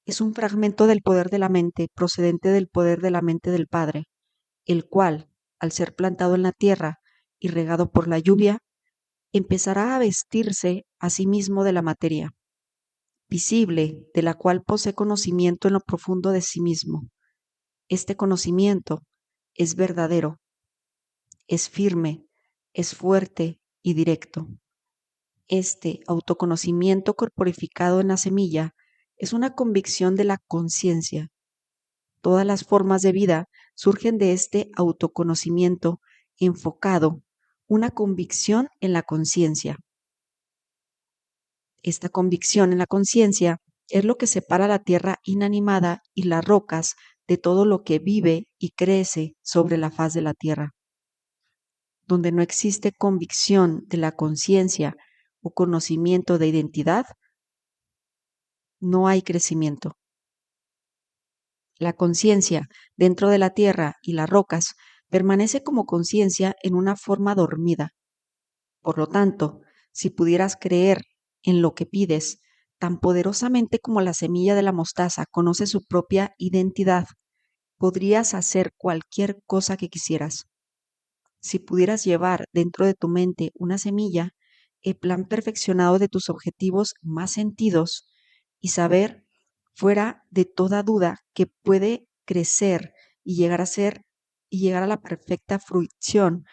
Es un fragmento del poder de la mente procedente del poder de la mente del Padre, el cual, al ser plantado en la tierra y regado por la lluvia, empezará a vestirse a sí mismo de la materia visible, de la cual posee conocimiento en lo profundo de sí mismo. Este conocimiento es verdadero, es firme, es fuerte y directo. Este autoconocimiento corporificado en la semilla es una convicción de la conciencia. Todas las formas de vida surgen de este autoconocimiento enfocado, una convicción en la conciencia. Esta convicción en la conciencia es lo que separa la tierra inanimada y las rocas de todo lo que vive y crece sobre la faz de la tierra. Donde no existe convicción de la conciencia o conocimiento de identidad, no hay crecimiento. La conciencia dentro de la tierra y las rocas permanece como conciencia en una forma dormida. Por lo tanto, si pudieras creer en lo que pides, tan poderosamente como la semilla de la mostaza conoce su propia identidad, podrías hacer cualquier cosa que quisieras. Si pudieras llevar dentro de tu mente una semilla, el plan perfeccionado de tus objetivos más sentidos y saber fuera de toda duda que puede crecer y llegar a ser y llegar a la perfecta fruición,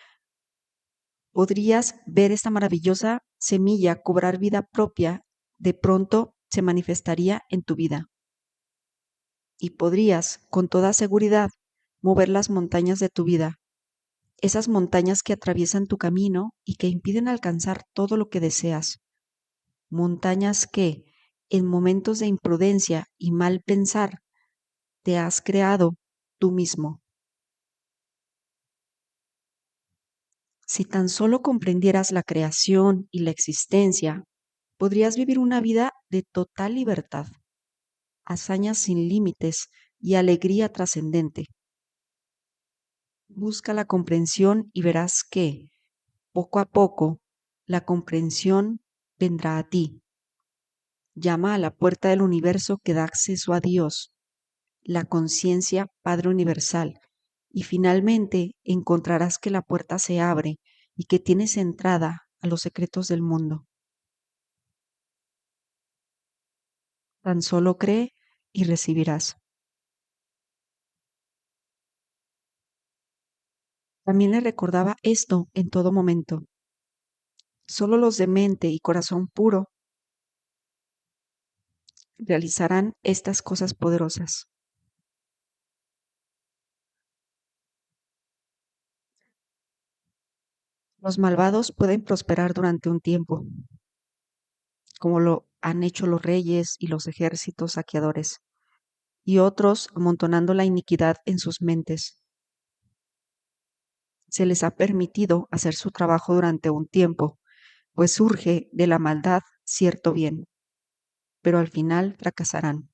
podrías ver esta maravillosa semilla cobrar vida propia, de pronto se manifestaría en tu vida. Y podrías, con toda seguridad, mover las montañas de tu vida, esas montañas que atraviesan tu camino y que impiden alcanzar todo lo que deseas. Montañas que, en momentos de imprudencia y mal pensar, te has creado tú mismo. Si tan solo comprendieras la creación y la existencia, podrías vivir una vida de total libertad, hazañas sin límites y alegría trascendente. Busca la comprensión y verás que, poco a poco, la comprensión vendrá a ti. Llama a la puerta del universo que da acceso a Dios, la conciencia Padre Universal, y finalmente encontrarás que la puerta se abre y que tienes entrada a los secretos del mundo. Tan solo cree y recibirás. También le recordaba esto en todo momento. Solo los de mente y corazón puro realizarán estas cosas poderosas. Los malvados pueden prosperar durante un tiempo, como lo han hecho los reyes y los ejércitos saqueadores, y otros amontonando la iniquidad en sus mentes. Se les ha permitido hacer su trabajo durante un tiempo, pues surge de la maldad cierto bien, pero al final fracasarán,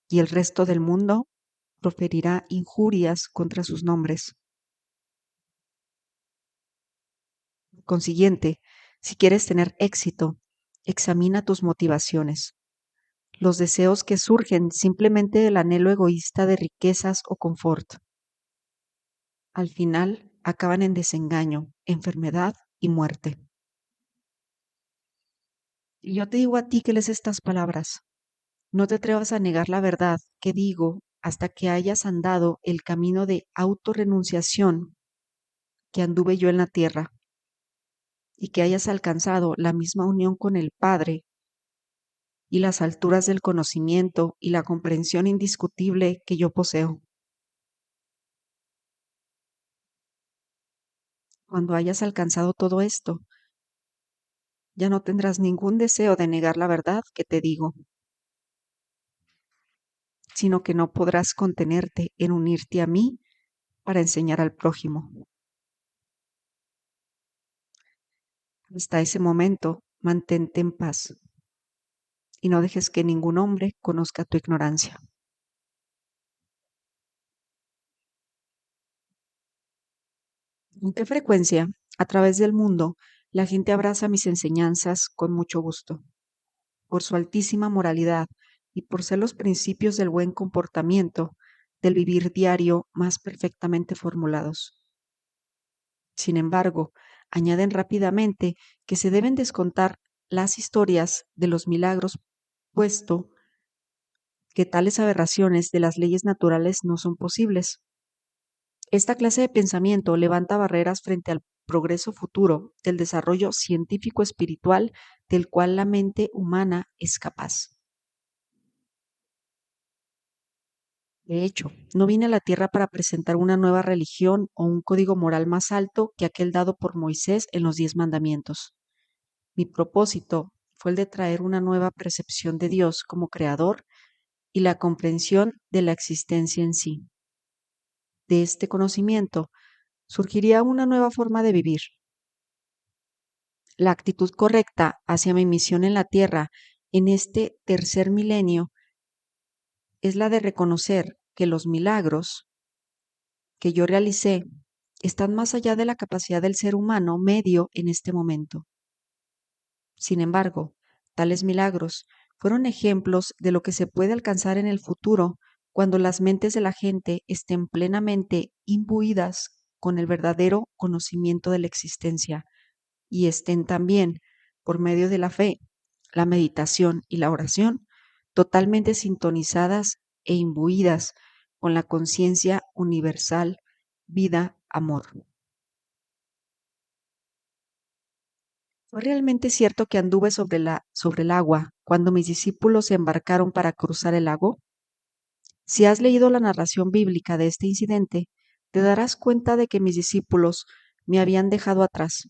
y el resto del mundo proferirá injurias contra sus nombres. Consiguiente, si quieres tener éxito, examina tus motivaciones. Los deseos que surgen simplemente del anhelo egoísta de riquezas o confort. Al final acaban en desengaño, enfermedad y muerte. Y yo te digo a ti que lees estas palabras, no te atrevas a negar la verdad que digo hasta que hayas andado el camino de autorrenunciación que anduve yo en la tierra y que hayas alcanzado la misma unión con el Padre y las alturas del conocimiento y la comprensión indiscutible que yo poseo. Cuando hayas alcanzado todo esto, ya no tendrás ningún deseo de negar la verdad que te digo, sino que no podrás contenerte en unirte a mí para enseñar al prójimo. Hasta ese momento, mantente en paz y no dejes que ningún hombre conozca tu ignorancia. ¿Con qué frecuencia, a través del mundo, la gente abraza mis enseñanzas con mucho gusto? Por su altísima moralidad y por ser los principios del buen comportamiento, del vivir diario más perfectamente formulados. Sin embargo, añaden rápidamente que se deben descontar las historias de los milagros, puesto que tales aberraciones de las leyes naturales no son posibles. Esta clase de pensamiento levanta barreras frente al progreso futuro del desarrollo científico espiritual del cual la mente humana es capaz. De hecho, no vine a la tierra para presentar una nueva religión o un código moral más alto que aquel dado por Moisés en los 10 mandamientos. Mi propósito fue el de traer una nueva percepción de Dios como creador y la comprensión de la existencia en sí. De este conocimiento surgiría una nueva forma de vivir. La actitud correcta hacia mi misión en la tierra en este tercer milenio es la de reconocer que los milagros que yo realicé están más allá de la capacidad del ser humano medio en este momento. Sin embargo, tales milagros fueron ejemplos de lo que se puede alcanzar en el futuro cuando las mentes de la gente estén plenamente imbuidas con el verdadero conocimiento de la existencia y estén también, por medio de la fe, la meditación y la oración, totalmente sintonizadas e imbuidas con la conciencia universal, vida, amor. ¿Fue realmente cierto que anduve sobre el agua cuando mis discípulos se embarcaron para cruzar el lago? Si has leído la narración bíblica de este incidente, te darás cuenta de que mis discípulos me habían dejado atrás.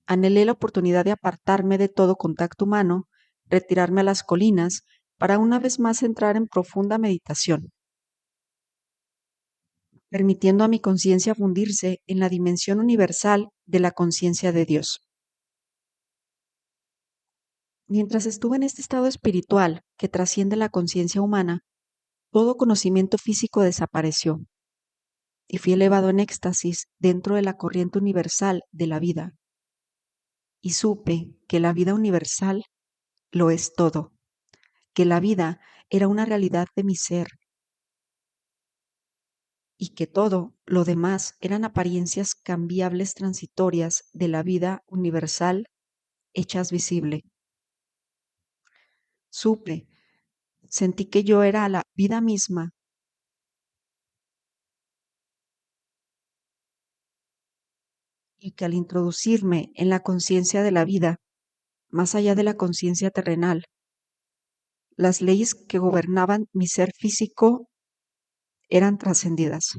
Anhelé la oportunidad de apartarme de todo contacto humano, retirarme a las colinas, para una vez más entrar en profunda meditación, permitiendo a mi conciencia fundirse en la dimensión universal de la conciencia de Dios. Mientras estuve en este estado espiritual que trasciende la conciencia humana, todo conocimiento físico desapareció y fui elevado en éxtasis dentro de la corriente universal de la vida. Y supe que la vida universal lo es todo, que la vida era una realidad de mi ser y que todo lo demás eran apariencias cambiables transitorias de la vida universal hechas visible. Supe, sentí que yo era la vida misma y que al introducirme en la conciencia de la vida, más allá de la conciencia terrenal, las leyes que gobernaban mi ser físico eran trascendidas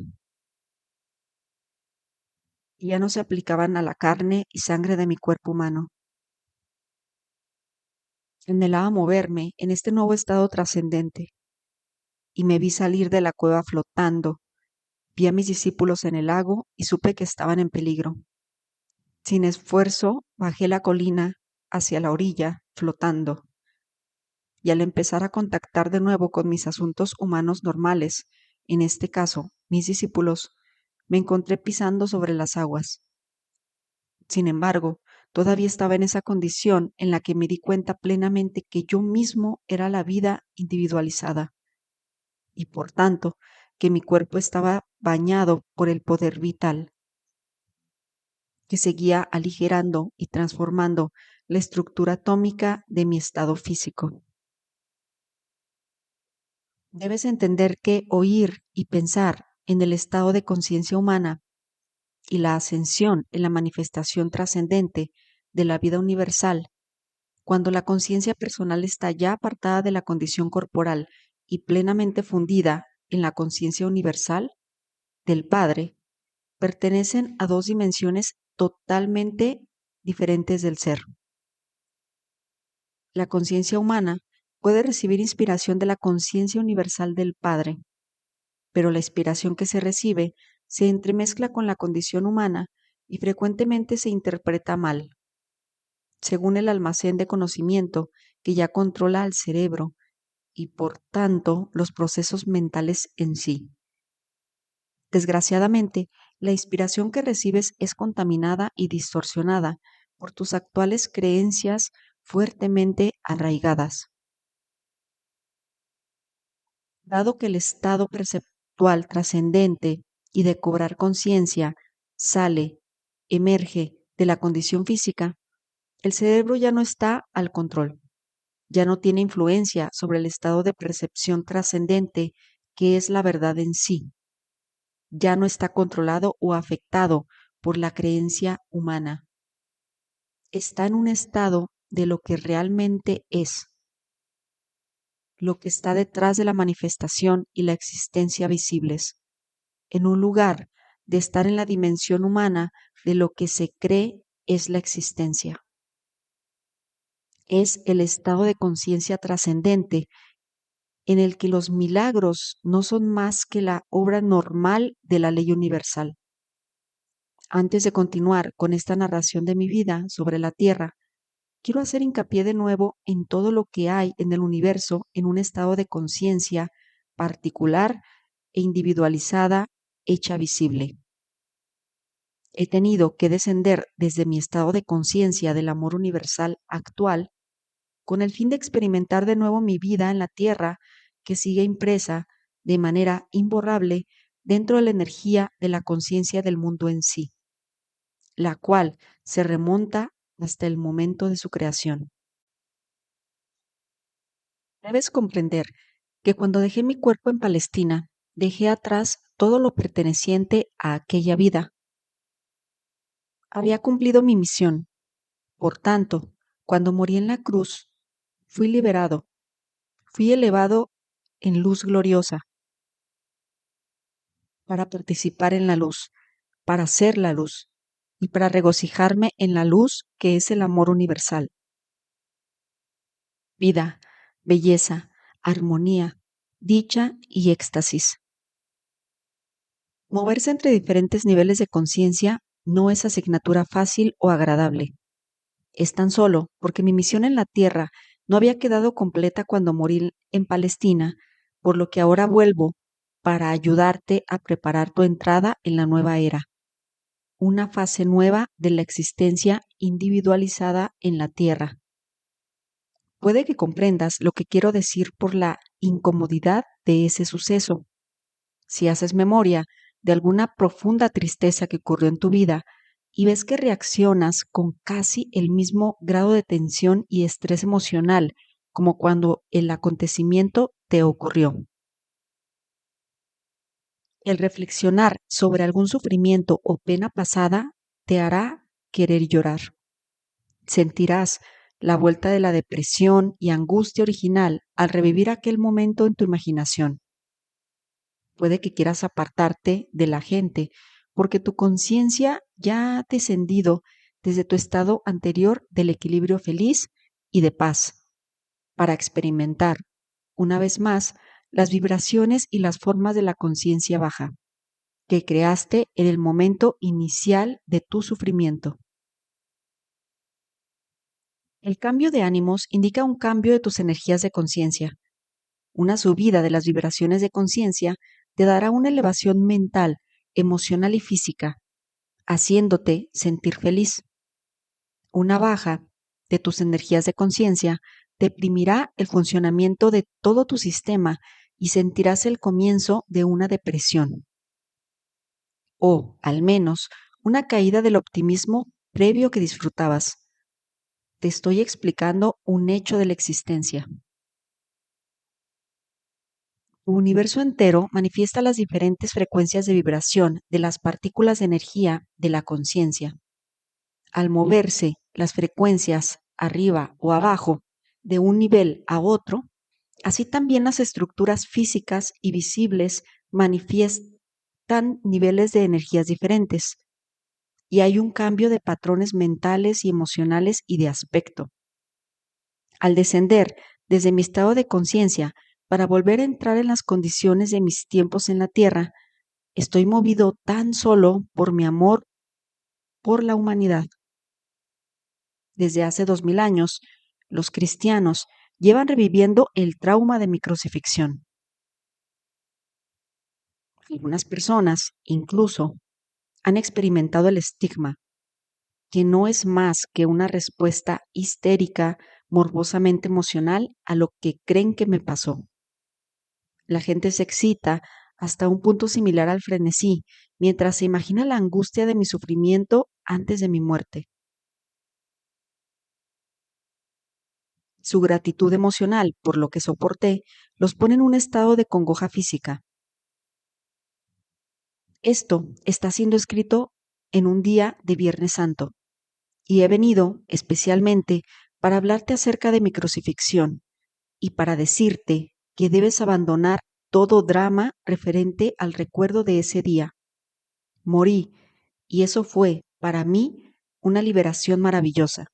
y ya no se aplicaban a la carne y sangre de mi cuerpo humano. Anhelaba moverme en este nuevo estado trascendente y me vi salir de la cueva flotando. Vi a mis discípulos en el lago y supe que estaban en peligro. Sin esfuerzo, bajé la colina hacia la orilla, flotando, y al empezar a contactar de nuevo con mis asuntos humanos normales, en este caso, mis discípulos, me encontré pisando sobre las aguas. Sin embargo, todavía estaba en esa condición en la que me di cuenta plenamente que yo mismo era la vida individualizada y por tanto que mi cuerpo estaba bañado por el poder vital que seguía aligerando y transformando la estructura atómica de mi estado físico. Debes entender que oír y pensar en el estado de conciencia humana y la ascensión en la manifestación trascendente de la vida universal, cuando la conciencia personal está ya apartada de la condición corporal y plenamente fundida en la conciencia universal del Padre, pertenecen a dos dimensiones totalmente diferentes del ser. La conciencia humana puede recibir inspiración de la conciencia universal del Padre, pero la inspiración que se recibe se entremezcla con la condición humana y frecuentemente se interpreta mal, según el almacén de conocimiento que ya controla al cerebro y por tanto los procesos mentales en sí. Desgraciadamente, la inspiración que recibes es contaminada y distorsionada por tus actuales creencias fuertemente arraigadas. Dado que el estado perceptual trascendente y de cobrar conciencia sale, emerge de la condición física, el cerebro ya no está al control, ya no tiene influencia sobre el estado de percepción trascendente que es la verdad en sí, ya no está controlado o afectado por la creencia humana. Está en un estado de lo que realmente es. lo que está detrás de la manifestación y la existencia visibles, en un lugar de estar en la dimensión humana de lo que se cree es la existencia. Es el estado de conciencia trascendente en el que los milagros no son más que la obra normal de la ley universal. Antes de continuar con esta narración de mi vida sobre la Tierra, quiero hacer hincapié de nuevo en todo lo que hay en el universo en un estado de conciencia particular e individualizada, hecha visible. He tenido que descender desde mi estado de conciencia del amor universal actual con el fin de experimentar de nuevo mi vida en la Tierra que sigue impresa de manera imborrable dentro de la energía de la conciencia del mundo en sí, la cual se remonta hasta el momento de su creación. Debes comprender que cuando dejé mi cuerpo en Palestina, dejé atrás todo lo perteneciente a aquella vida. Había cumplido mi misión. Por tanto, cuando morí en la cruz, fui liberado, fui elevado en luz gloriosa para participar en la luz, para ser la luz y para regocijarme en la luz que es el amor universal. Vida, belleza, armonía, dicha y éxtasis. Moverse entre diferentes niveles de conciencia no es asignatura fácil o agradable. Es tan solo porque mi misión en la Tierra no había quedado completa cuando morí en Palestina, por lo que ahora vuelvo para ayudarte a preparar tu entrada en la nueva era, una fase nueva de la existencia individualizada en la Tierra. Puede que comprendas lo que quiero decir por la incomodidad de ese suceso. Si haces memoria de alguna profunda tristeza que ocurrió en tu vida y ves que reaccionas con casi el mismo grado de tensión y estrés emocional como cuando el acontecimiento te ocurrió. El reflexionar sobre algún sufrimiento o pena pasada te hará querer llorar. Sentirás la vuelta de la depresión y angustia original al revivir aquel momento en tu imaginación. Puede que quieras apartarte de la gente porque tu conciencia ya ha descendido desde tu estado anterior del equilibrio feliz y de paz para experimentar, una vez más, las vibraciones y las formas de la conciencia baja que creaste en el momento inicial de tu sufrimiento. El cambio de ánimos indica un cambio de tus energías de conciencia. Una subida de las vibraciones de conciencia te dará una elevación mental, emocional y física, haciéndote sentir feliz. Una baja de tus energías de conciencia deprimirá el funcionamiento de todo tu sistema y sentirás el comienzo de una depresión. O, al menos, una caída del optimismo previo que disfrutabas. Te estoy explicando un hecho de la existencia. Tu universo entero manifiesta las diferentes frecuencias de vibración de las partículas de energía de la conciencia. Al moverse las frecuencias arriba o abajo de un nivel a otro, así también las estructuras físicas y visibles manifiestan niveles de energías diferentes, y hay un cambio de patrones mentales y emocionales y de aspecto. Al descender desde mi estado de conciencia para volver a entrar en las condiciones de mis tiempos en la tierra, estoy movido tan solo por mi amor por la humanidad. Desde hace 2000 años, los cristianos llevan reviviendo el trauma de mi crucifixión. Algunas personas, incluso, han experimentado el estigma, que no es más que una respuesta histérica, morbosamente emocional a lo que creen que me pasó. La gente se excita hasta un punto similar al frenesí, mientras se imagina la angustia de mi sufrimiento antes de mi muerte. Su gratitud emocional por lo que soporté los pone en un estado de congoja física. Esto está siendo escrito en un día de Viernes Santo, y he venido especialmente para hablarte acerca de mi crucifixión, y para decirte que debes abandonar todo drama referente al recuerdo de ese día. Morí, y eso fue, para mí, una liberación maravillosa.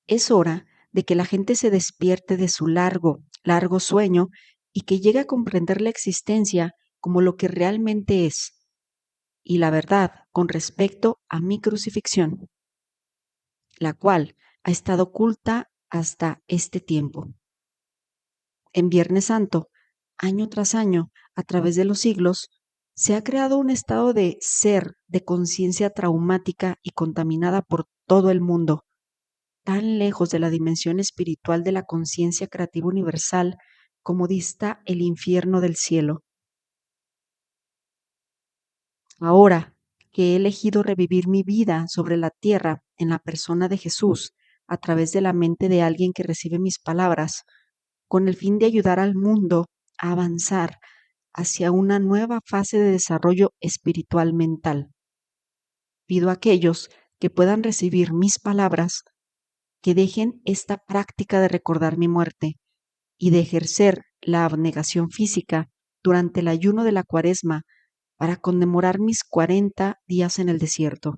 Es hora de que la gente se despierte de su largo, largo sueño y que llegue a comprender la existencia como lo que realmente es, y la verdad con respecto a mi crucifixión, la cual ha estado oculta hasta este tiempo. En Viernes Santo, año tras año, a través de los siglos, se ha creado un estado de ser, de conciencia traumática y contaminada por todo el mundo, tan lejos de la dimensión espiritual de la conciencia creativa universal como dista el infierno del cielo. Ahora que he elegido revivir mi vida sobre la tierra en la persona de Jesús, a través de la mente de alguien que recibe mis palabras, con el fin de ayudar al mundo a avanzar hacia una nueva fase de desarrollo espiritual mental. Pido a aquellos que puedan recibir mis palabras que dejen esta práctica de recordar mi muerte y de ejercer la abnegación física durante el ayuno de la Cuaresma para conmemorar mis 40 días en el desierto.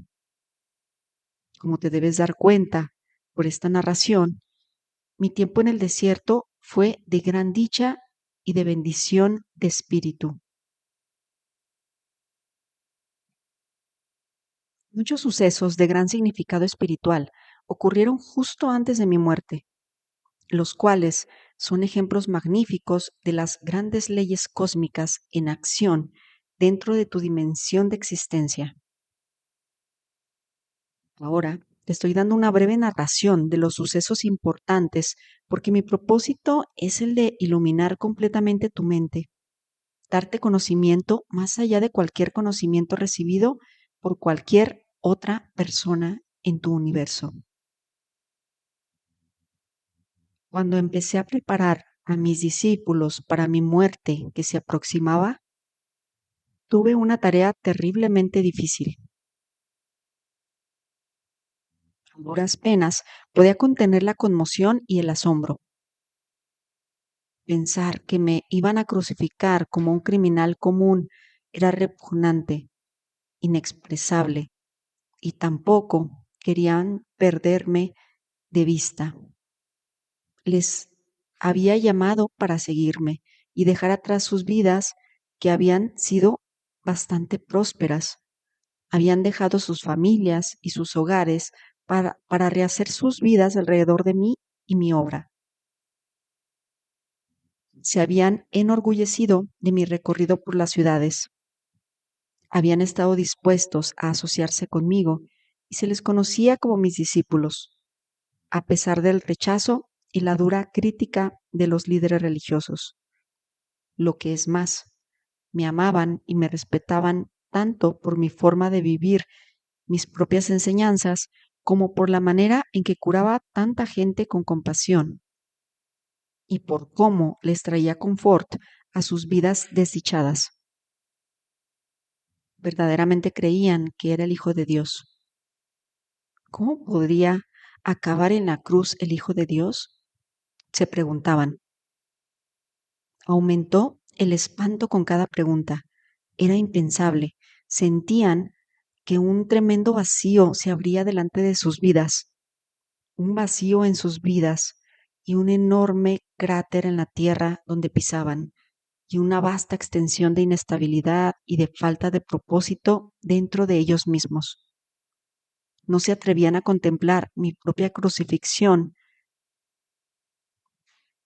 Como te debes dar cuenta por esta narración, mi tiempo en el desierto fue de gran dicha y de bendición de espíritu. Muchos sucesos de gran significado espiritual ocurrieron justo antes de mi muerte, los cuales son ejemplos magníficos de las grandes leyes cósmicas en acción dentro de tu dimensión de existencia. Ahora te estoy dando una breve narración de los sucesos importantes porque mi propósito es el de iluminar completamente tu mente, darte conocimiento más allá de cualquier conocimiento recibido por cualquier otra persona en tu universo. Cuando empecé a preparar a mis discípulos para mi muerte que se aproximaba, tuve una tarea terriblemente difícil. A duras penas podía contener la conmoción y el asombro. Pensar que me iban a crucificar como un criminal común era repugnante, inexpresable, y tampoco querían perderme de vista. Les había llamado para seguirme y dejar atrás sus vidas que habían sido bastante prósperas. Habían dejado sus familias y sus hogares para rehacer sus vidas alrededor de mí y mi obra. Se habían enorgullecido de mi recorrido por las ciudades. Habían estado dispuestos a asociarse conmigo y se les conocía como mis discípulos, a pesar del rechazo y la dura crítica de los líderes religiosos. Lo que es más, me amaban y me respetaban tanto por mi forma de vivir mis propias enseñanzas como por la manera en que curaba tanta gente con compasión y por cómo les traía confort a sus vidas desdichadas. Verdaderamente creían que era el Hijo de Dios. ¿Cómo podría acabar en la cruz el Hijo de Dios? Se preguntaban. Aumentó el espanto con cada pregunta. Era impensable. Sentían que un tremendo vacío se abría delante de sus vidas, un vacío en sus vidas y un enorme cráter en la tierra donde pisaban, y una vasta extensión de inestabilidad y de falta de propósito dentro de ellos mismos. No se atrevían a contemplar mi propia crucifixión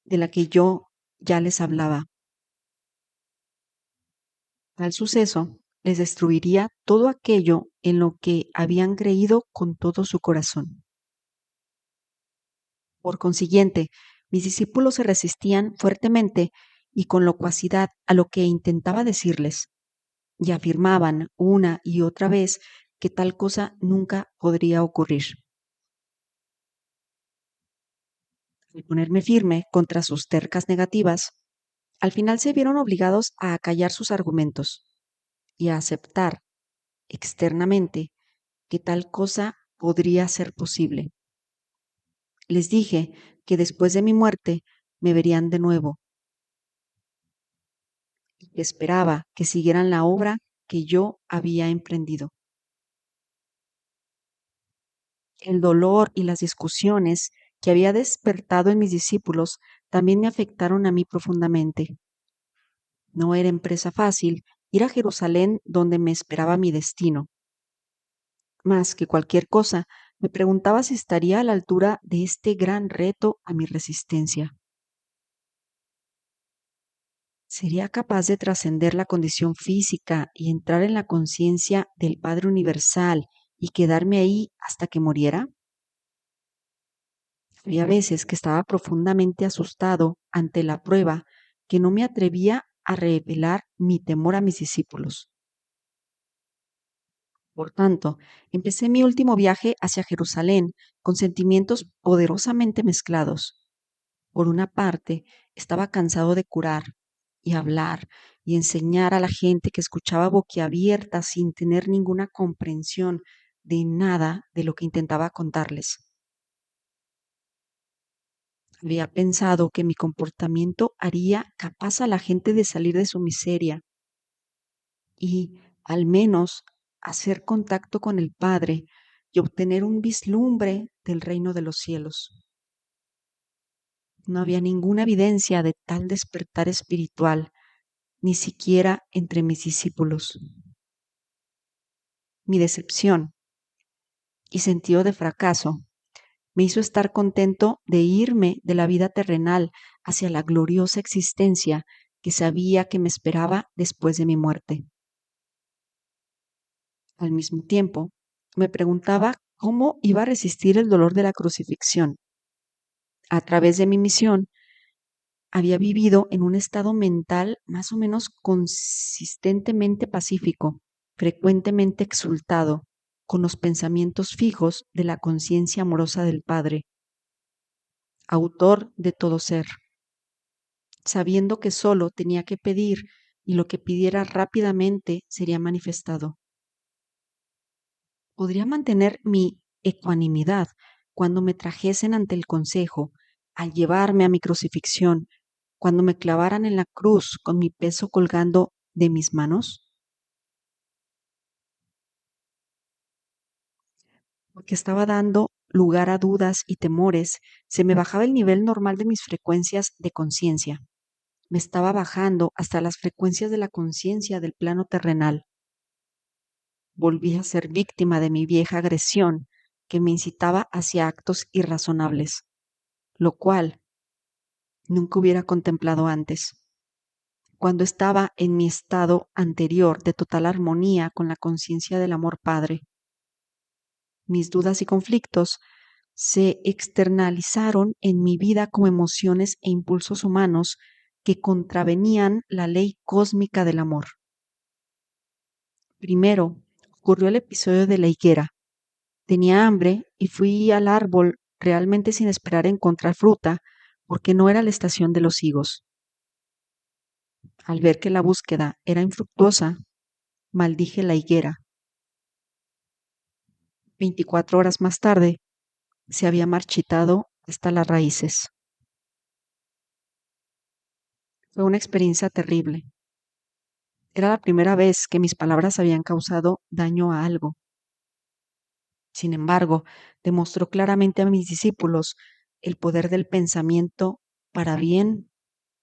de la que yo ya les hablaba. Tal suceso les destruiría todo aquello en lo que habían creído con todo su corazón. Por consiguiente, mis discípulos se resistían fuertemente y con locuacidad a lo que intentaba decirles, y afirmaban una y otra vez que tal cosa nunca podría ocurrir. Al ponerme firme contra sus tercas negativas, al final se vieron obligados a acallar sus argumentos y a aceptar externamente que tal cosa podría ser posible. Les dije que después de mi muerte me verían de nuevo y que esperaba que siguieran la obra que yo había emprendido. El dolor y las discusiones que había despertado en mis discípulos también me afectaron a mí profundamente. No era empresa fácil ir a Jerusalén donde me esperaba mi destino. Más que cualquier cosa, me preguntaba si estaría a la altura de este gran reto a mi resistencia. ¿Sería capaz de trascender la condición física y entrar en la conciencia del Padre Universal y quedarme ahí hasta que muriera? Había veces que estaba profundamente asustado ante la prueba que no me atrevía a revelar mi temor a mis discípulos. Por tanto, empecé mi último viaje hacia Jerusalén con sentimientos poderosamente mezclados. Por una parte, estaba cansado de curar y hablar y enseñar a la gente que escuchaba boquiabierta sin tener ninguna comprensión de nada de lo que intentaba contarles. Había pensado que mi comportamiento haría capaz a la gente de salir de su miseria y, al menos, hacer contacto con el Padre y obtener un vislumbre del reino de los cielos. No había ninguna evidencia de tal despertar espiritual, ni siquiera entre mis discípulos. Mi decepción y sentido de fracaso me hizo estar contento de irme de la vida terrenal hacia la gloriosa existencia que sabía que me esperaba después de mi muerte. Al mismo tiempo, me preguntaba cómo iba a resistir el dolor de la crucifixión. A través de mi misión, había vivido en un estado mental más o menos consistentemente pacífico, frecuentemente exultado, con los pensamientos fijos de la conciencia amorosa del Padre, autor de todo ser, sabiendo que solo tenía que pedir y lo que pidiera rápidamente sería manifestado. Podría mantener mi ecuanimidad cuando me trajesen ante el consejo, al llevarme a mi crucifixión, cuando me clavaran en la cruz con mi peso colgando de mis manos, porque estaba dando lugar a dudas y temores, se me bajaba el nivel normal de mis frecuencias de conciencia. Me estaba bajando hasta las frecuencias de la conciencia del plano terrenal. Volví a ser víctima de mi vieja agresión que me incitaba hacia actos irrazonables, lo cual nunca hubiera contemplado antes. Cuando estaba en mi estado anterior de total armonía con la conciencia del amor Padre, mis dudas y conflictos se externalizaron en mi vida como emociones e impulsos humanos que contravenían la ley cósmica del amor. Primero, ocurrió el episodio de la higuera. Tenía hambre y fui al árbol realmente sin esperar encontrar fruta, porque no era la estación de los higos. Al ver que la búsqueda era infructuosa, maldije la higuera. 24 horas más tarde, se había marchitado hasta las raíces. Fue una experiencia terrible. Era la primera vez que mis palabras habían causado daño a algo. Sin embargo, demostró claramente a mis discípulos el poder del pensamiento para bien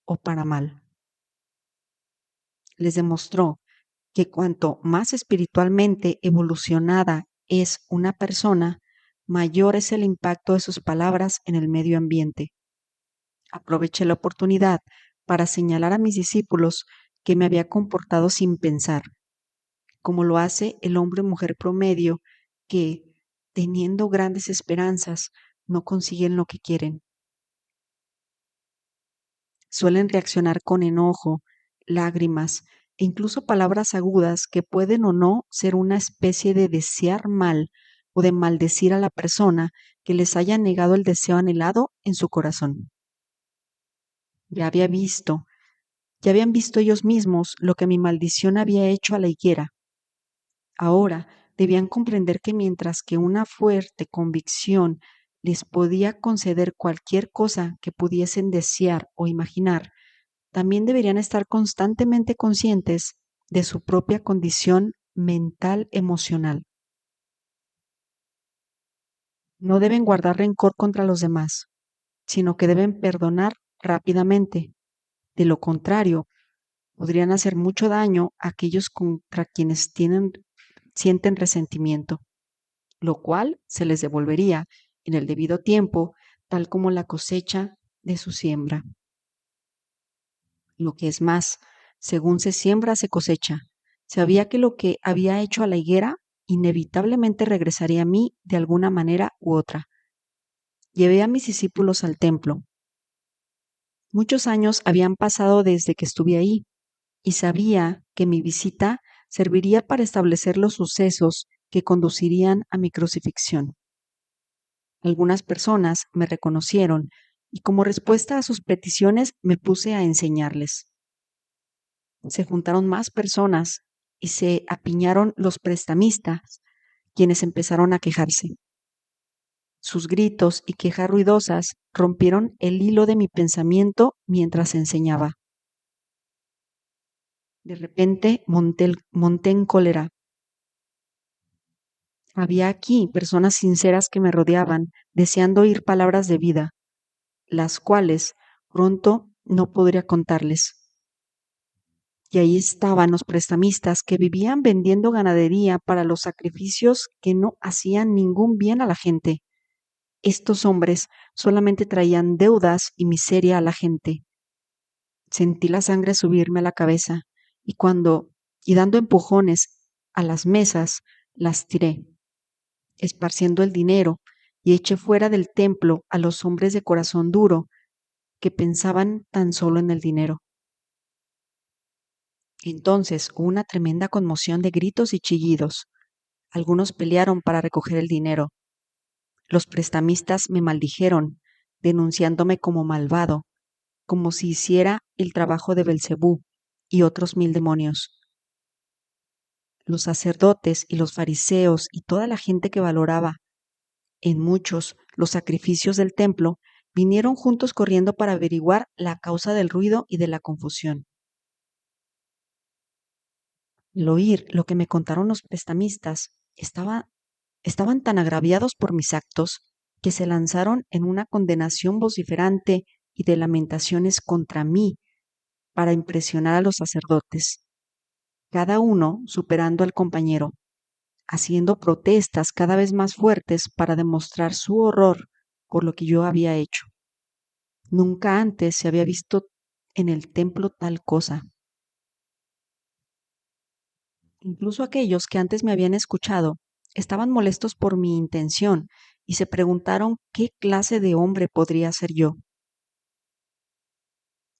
o para mal. Les demostró que cuanto más espiritualmente evolucionada es una persona, mayor es el impacto de sus palabras en el medio ambiente. Aproveché la oportunidad para señalar a mis discípulos que me había comportado sin pensar, como lo hace el hombre o mujer promedio que, teniendo grandes esperanzas, no consiguen lo que quieren. Suelen reaccionar con enojo, lágrimas e incluso palabras agudas que pueden o no ser una especie de desear mal o de maldecir a la persona que les haya negado el deseo anhelado en su corazón. Ya había visto, ya habían visto ellos mismos lo que mi maldición había hecho a la higuera. Ahora debían comprender que mientras que una fuerte convicción les podía conceder cualquier cosa que pudiesen desear o imaginar, también deberían estar constantemente conscientes de su propia condición mental emocional. No deben guardar rencor contra los demás, sino que deben perdonar rápidamente. De lo contrario, podrían hacer mucho daño a aquellos contra quienes sienten resentimiento, lo cual se les devolvería en el debido tiempo, tal como la cosecha de su siembra. Lo que es más, según se siembra, se cosecha. Sabía que lo que había hecho a la higuera inevitablemente regresaría a mí de alguna manera u otra. Llevé a mis discípulos al templo. Muchos años habían pasado desde que estuve ahí, y sabía que mi visita serviría para establecer los sucesos que conducirían a mi crucifixión. Algunas personas me reconocieron y como respuesta a sus peticiones me puse a enseñarles. Se juntaron más personas y se apiñaron los prestamistas, quienes empezaron a quejarse. Sus gritos y quejas ruidosas rompieron el hilo de mi pensamiento mientras enseñaba. De repente monté en cólera. Había aquí personas sinceras que me rodeaban, deseando oír palabras de vida, las cuales pronto no podría contarles. Y ahí estaban los prestamistas que vivían vendiendo ganadería para los sacrificios que no hacían ningún bien a la gente. Estos hombres solamente traían deudas y miseria a la gente. Sentí la sangre subirme a la cabeza y dando empujones a las mesas, las tiré, esparciendo el dinero, y eché fuera del templo a los hombres de corazón duro que pensaban tan solo en el dinero. Entonces hubo una tremenda conmoción de gritos y chillidos. Algunos pelearon para recoger el dinero. Los prestamistas me maldijeron, denunciándome como malvado, como si hiciera el trabajo de Belcebú y otros 1000 demonios. Los sacerdotes y los fariseos y toda la gente que valoraba en muchos los sacrificios del templo vinieron juntos corriendo para averiguar la causa del ruido y de la confusión. Al oír lo que me contaron los prestamistas, estaban tan agraviados por mis actos que se lanzaron en una condenación vociferante y de lamentaciones contra mí para impresionar a los sacerdotes, cada uno superando al compañero, haciendo protestas cada vez más fuertes para demostrar su horror por lo que yo había hecho. Nunca antes se había visto en el templo tal cosa. Incluso aquellos que antes me habían escuchado estaban molestos por mi intención y se preguntaron qué clase de hombre podría ser yo.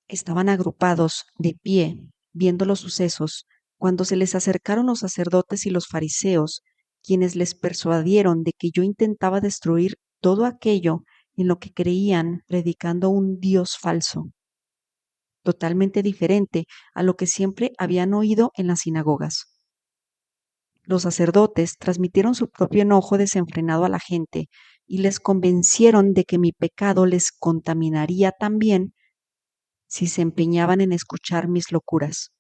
Estaban agrupados, de pie, viendo los sucesos, cuando se les acercaron los sacerdotes y los fariseos, quienes les persuadieron de que yo intentaba destruir todo aquello en lo que creían, predicando un Dios falso, totalmente diferente a lo que siempre habían oído en las sinagogas. Los sacerdotes transmitieron su propio enojo desenfrenado a la gente y les convencieron de que mi pecado les contaminaría también si se empeñaban en escuchar mis locuras.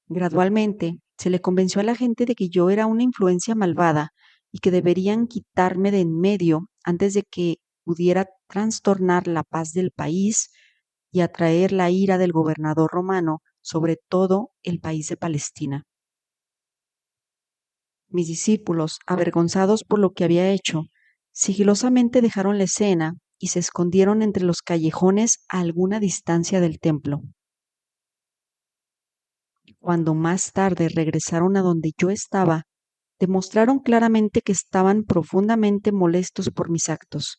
Gradualmente, se le convenció a la gente de que yo era una influencia malvada y que deberían quitarme de en medio antes de que pudiera trastornar la paz del país y atraer la ira del gobernador romano sobre todo el país de Palestina. Mis discípulos, avergonzados por lo que había hecho, sigilosamente dejaron la escena y se escondieron entre los callejones a alguna distancia del templo. Cuando más tarde regresaron a donde yo estaba, demostraron claramente que estaban profundamente molestos por mis actos.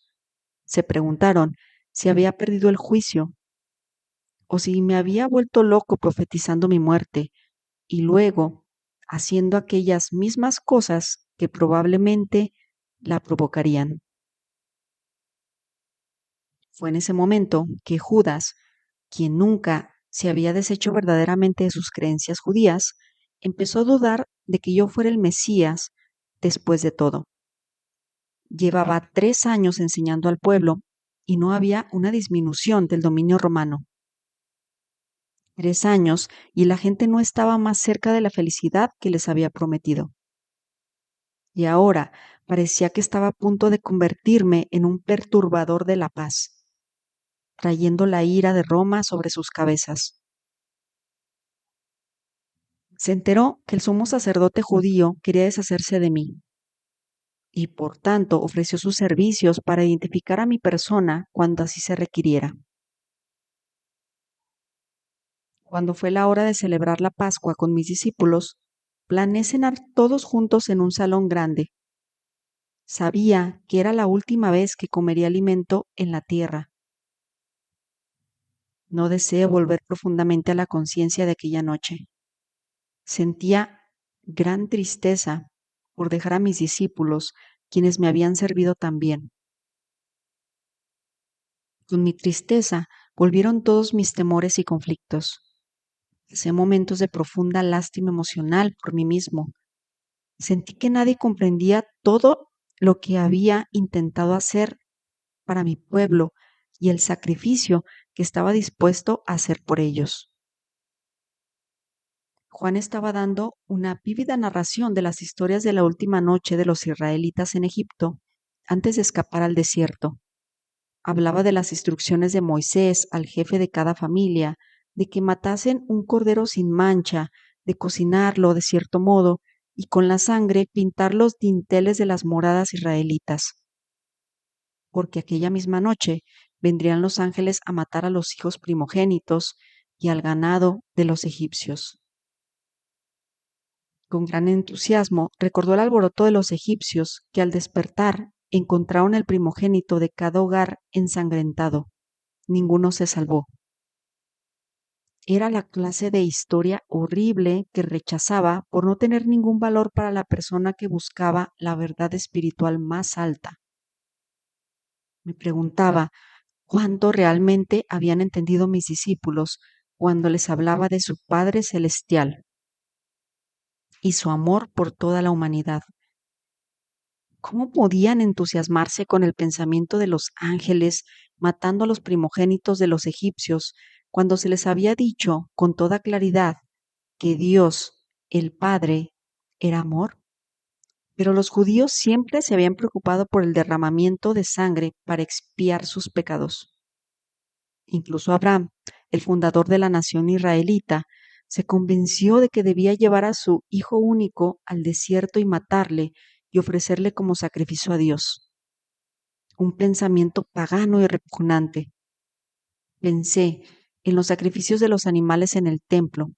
Se preguntaron si había perdido el juicio o si me había vuelto loco profetizando mi muerte y luego haciendo aquellas mismas cosas que probablemente la provocarían. Fue en ese momento que Judas, quien nunca se había deshecho verdaderamente de sus creencias judías, empezó a dudar de que yo fuera el Mesías después de todo. Llevaba 3 años enseñando al pueblo y no había una disminución del dominio romano. 3 años y la gente no estaba más cerca de la felicidad que les había prometido. Y ahora parecía que estaba a punto de convertirme en un perturbador de la paz, trayendo la ira de Roma sobre sus cabezas. Se enteró que el sumo sacerdote judío quería deshacerse de mí y por tanto ofreció sus servicios para identificar a mi persona cuando así se requiriera. Cuando fue la hora de celebrar la Pascua con mis discípulos, planeé cenar todos juntos en un salón grande. Sabía que era la última vez que comería alimento en la tierra. No deseé volver profundamente a la conciencia de aquella noche. Sentía gran tristeza por dejar a mis discípulos, quienes me habían servido tan bien. Con mi tristeza volvieron todos mis temores y conflictos. Pasé momentos de profunda lástima emocional por mí mismo. Sentí que nadie comprendía todo lo que había intentado hacer para mi pueblo y el sacrificio que estaba dispuesto a hacer por ellos. Juan estaba dando una vívida narración de las historias de la última noche de los israelitas en Egipto antes de escapar al desierto. Hablaba de las instrucciones de Moisés al jefe de cada familia, de que matasen un cordero sin mancha, de cocinarlo de cierto modo y con la sangre pintar los dinteles de las moradas israelitas. Porque aquella misma noche vendrían los ángeles a matar a los hijos primogénitos y al ganado de los egipcios. Con gran entusiasmo recordó el alboroto de los egipcios que al despertar encontraron el primogénito de cada hogar ensangrentado. Ninguno se salvó. Era la clase de historia horrible que rechazaba por no tener ningún valor para la persona que buscaba la verdad espiritual más alta. Me preguntaba cuánto realmente habían entendido mis discípulos cuando les hablaba de su Padre Celestial y su amor por toda la humanidad. ¿Cómo podían entusiasmarse con el pensamiento de los ángeles matando a los primogénitos de los egipcios cuando se les había dicho con toda claridad que Dios, el Padre, era amor? Pero los judíos siempre se habían preocupado por el derramamiento de sangre para expiar sus pecados. Incluso Abraham, el fundador de la nación israelita, se convenció de que debía llevar a su hijo único al desierto y matarle y ofrecerle como sacrificio a Dios. Un pensamiento pagano y repugnante. Pensé en los sacrificios de los animales en el templo.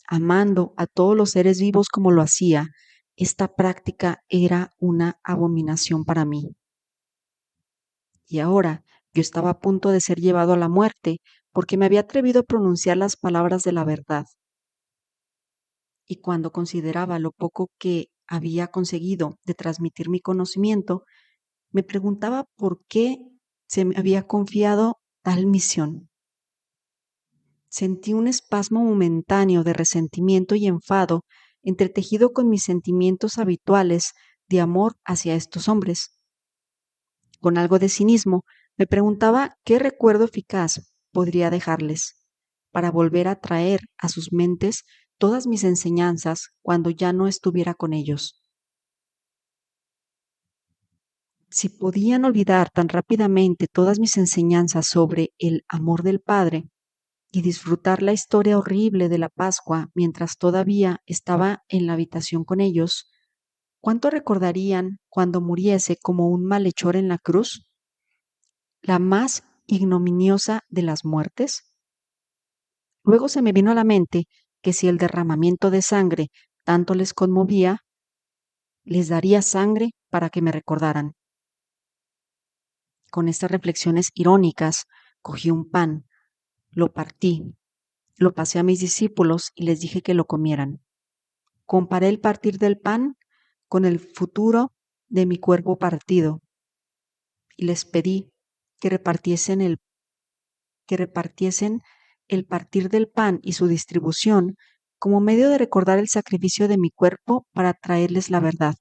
Amando a todos los seres vivos como lo hacía, esta práctica era una abominación para mí. Y ahora yo estaba a punto de ser llevado a la muerte porque me había atrevido a pronunciar las palabras de la verdad. Y cuando consideraba lo poco que había conseguido de transmitir mi conocimiento, me preguntaba por qué se me había confiado tal misión. Sentí un espasmo momentáneo de resentimiento y enfado entretejido con mis sentimientos habituales de amor hacia estos hombres. Con algo de cinismo, me preguntaba qué recuerdo eficaz podría dejarles para volver a traer a sus mentes todas mis enseñanzas cuando ya no estuviera con ellos. Si podían olvidar tan rápidamente todas mis enseñanzas sobre el amor del Padre y disfrutar la historia horrible de la Pascua mientras todavía estaba en la habitación con ellos, ¿cuánto recordarían cuando muriese como un malhechor en la cruz? La más ignominiosa de las muertes. Luego se me vino a la mente que si el derramamiento de sangre tanto les conmovía, les daría sangre para que me recordaran. Con estas reflexiones irónicas, cogí un pan, lo partí, lo pasé a mis discípulos y les dije que lo comieran. Comparé el partir del pan con el futuro de mi cuerpo partido y les pedí que repartiesen el partir del pan y su distribución como medio de recordar el sacrificio de mi cuerpo para traerles la verdad.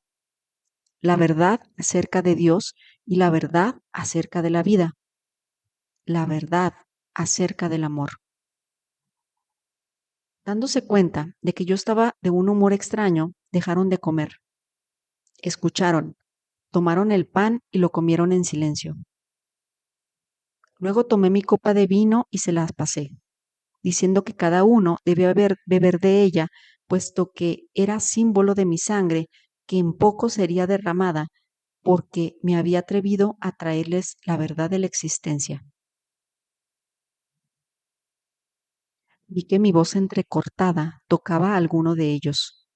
la verdad acerca de Dios y la verdad acerca de la vida, la verdad acerca del amor. Dándose cuenta de que yo estaba de un humor extraño, dejaron de comer. Escucharon, tomaron el pan y lo comieron en silencio. Luego tomé mi copa de vino y se las pasé, diciendo que cada uno debía beber de ella, puesto que era símbolo de mi sangre, que en poco sería derramada, porque me había atrevido a traerles la verdad de la existencia. Vi que mi voz entrecortada tocaba a alguno de ellos.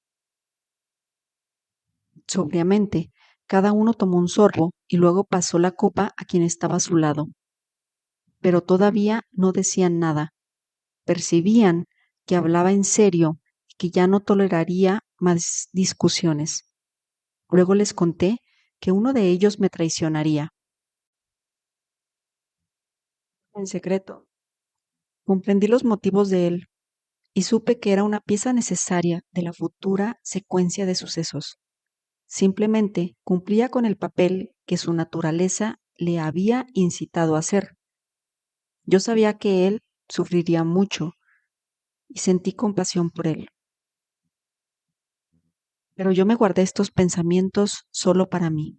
Sobriamente, cada uno tomó un sorbo y luego pasó la copa a quien estaba a su lado. Pero todavía no decían nada. Percibían que hablaba en serio y que ya no toleraría más discusiones. Luego les conté que uno de ellos me traicionaría. En secreto, comprendí los motivos de él y supe que era una pieza necesaria de la futura secuencia de sucesos. Simplemente cumplía con el papel que su naturaleza le había incitado a hacer. Yo sabía que él sufriría mucho y sentí compasión por él. Pero yo me guardé estos pensamientos solo para mí.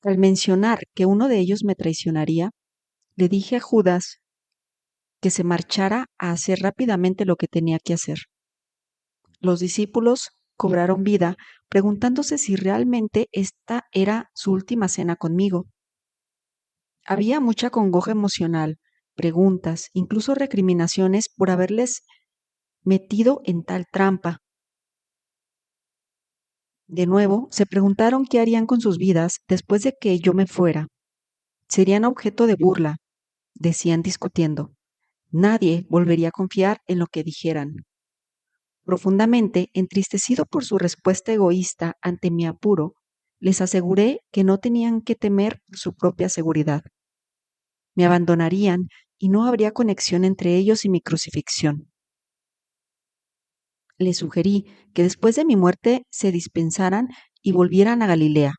Al mencionar que uno de ellos me traicionaría, le dije a Judas que se marchara a hacer rápidamente lo que tenía que hacer. Los discípulos cobraron vida preguntándose si realmente esta era su última cena conmigo. Había mucha congoja emocional, preguntas, incluso recriminaciones por haberles metido en tal trampa. De nuevo, se preguntaron qué harían con sus vidas después de que yo me fuera. Serían objeto de burla, decían discutiendo. Nadie volvería a confiar en lo que dijeran. Profundamente entristecido por su respuesta egoísta ante mi apuro, les aseguré que no tenían que temer por su propia seguridad. Me abandonarían y no habría conexión entre ellos y mi crucifixión. Les sugerí que después de mi muerte se dispensaran y volvieran a Galilea.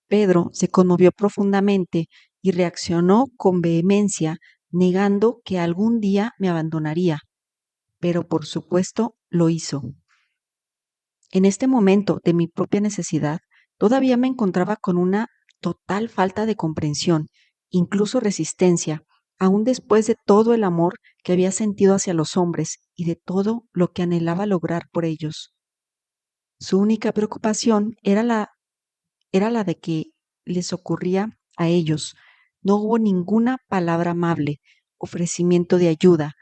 Pedro se conmovió profundamente y reaccionó con vehemencia, negando que algún día me abandonaría, pero por supuesto lo hizo. En este momento de mi propia necesidad, todavía me encontraba con una total falta de comprensión, incluso resistencia, aun después de todo el amor que había sentido hacia los hombres y de todo lo que anhelaba lograr por ellos. Su única preocupación era la de que les ocurría a ellos. No hubo ninguna palabra amable, ofrecimiento de ayuda,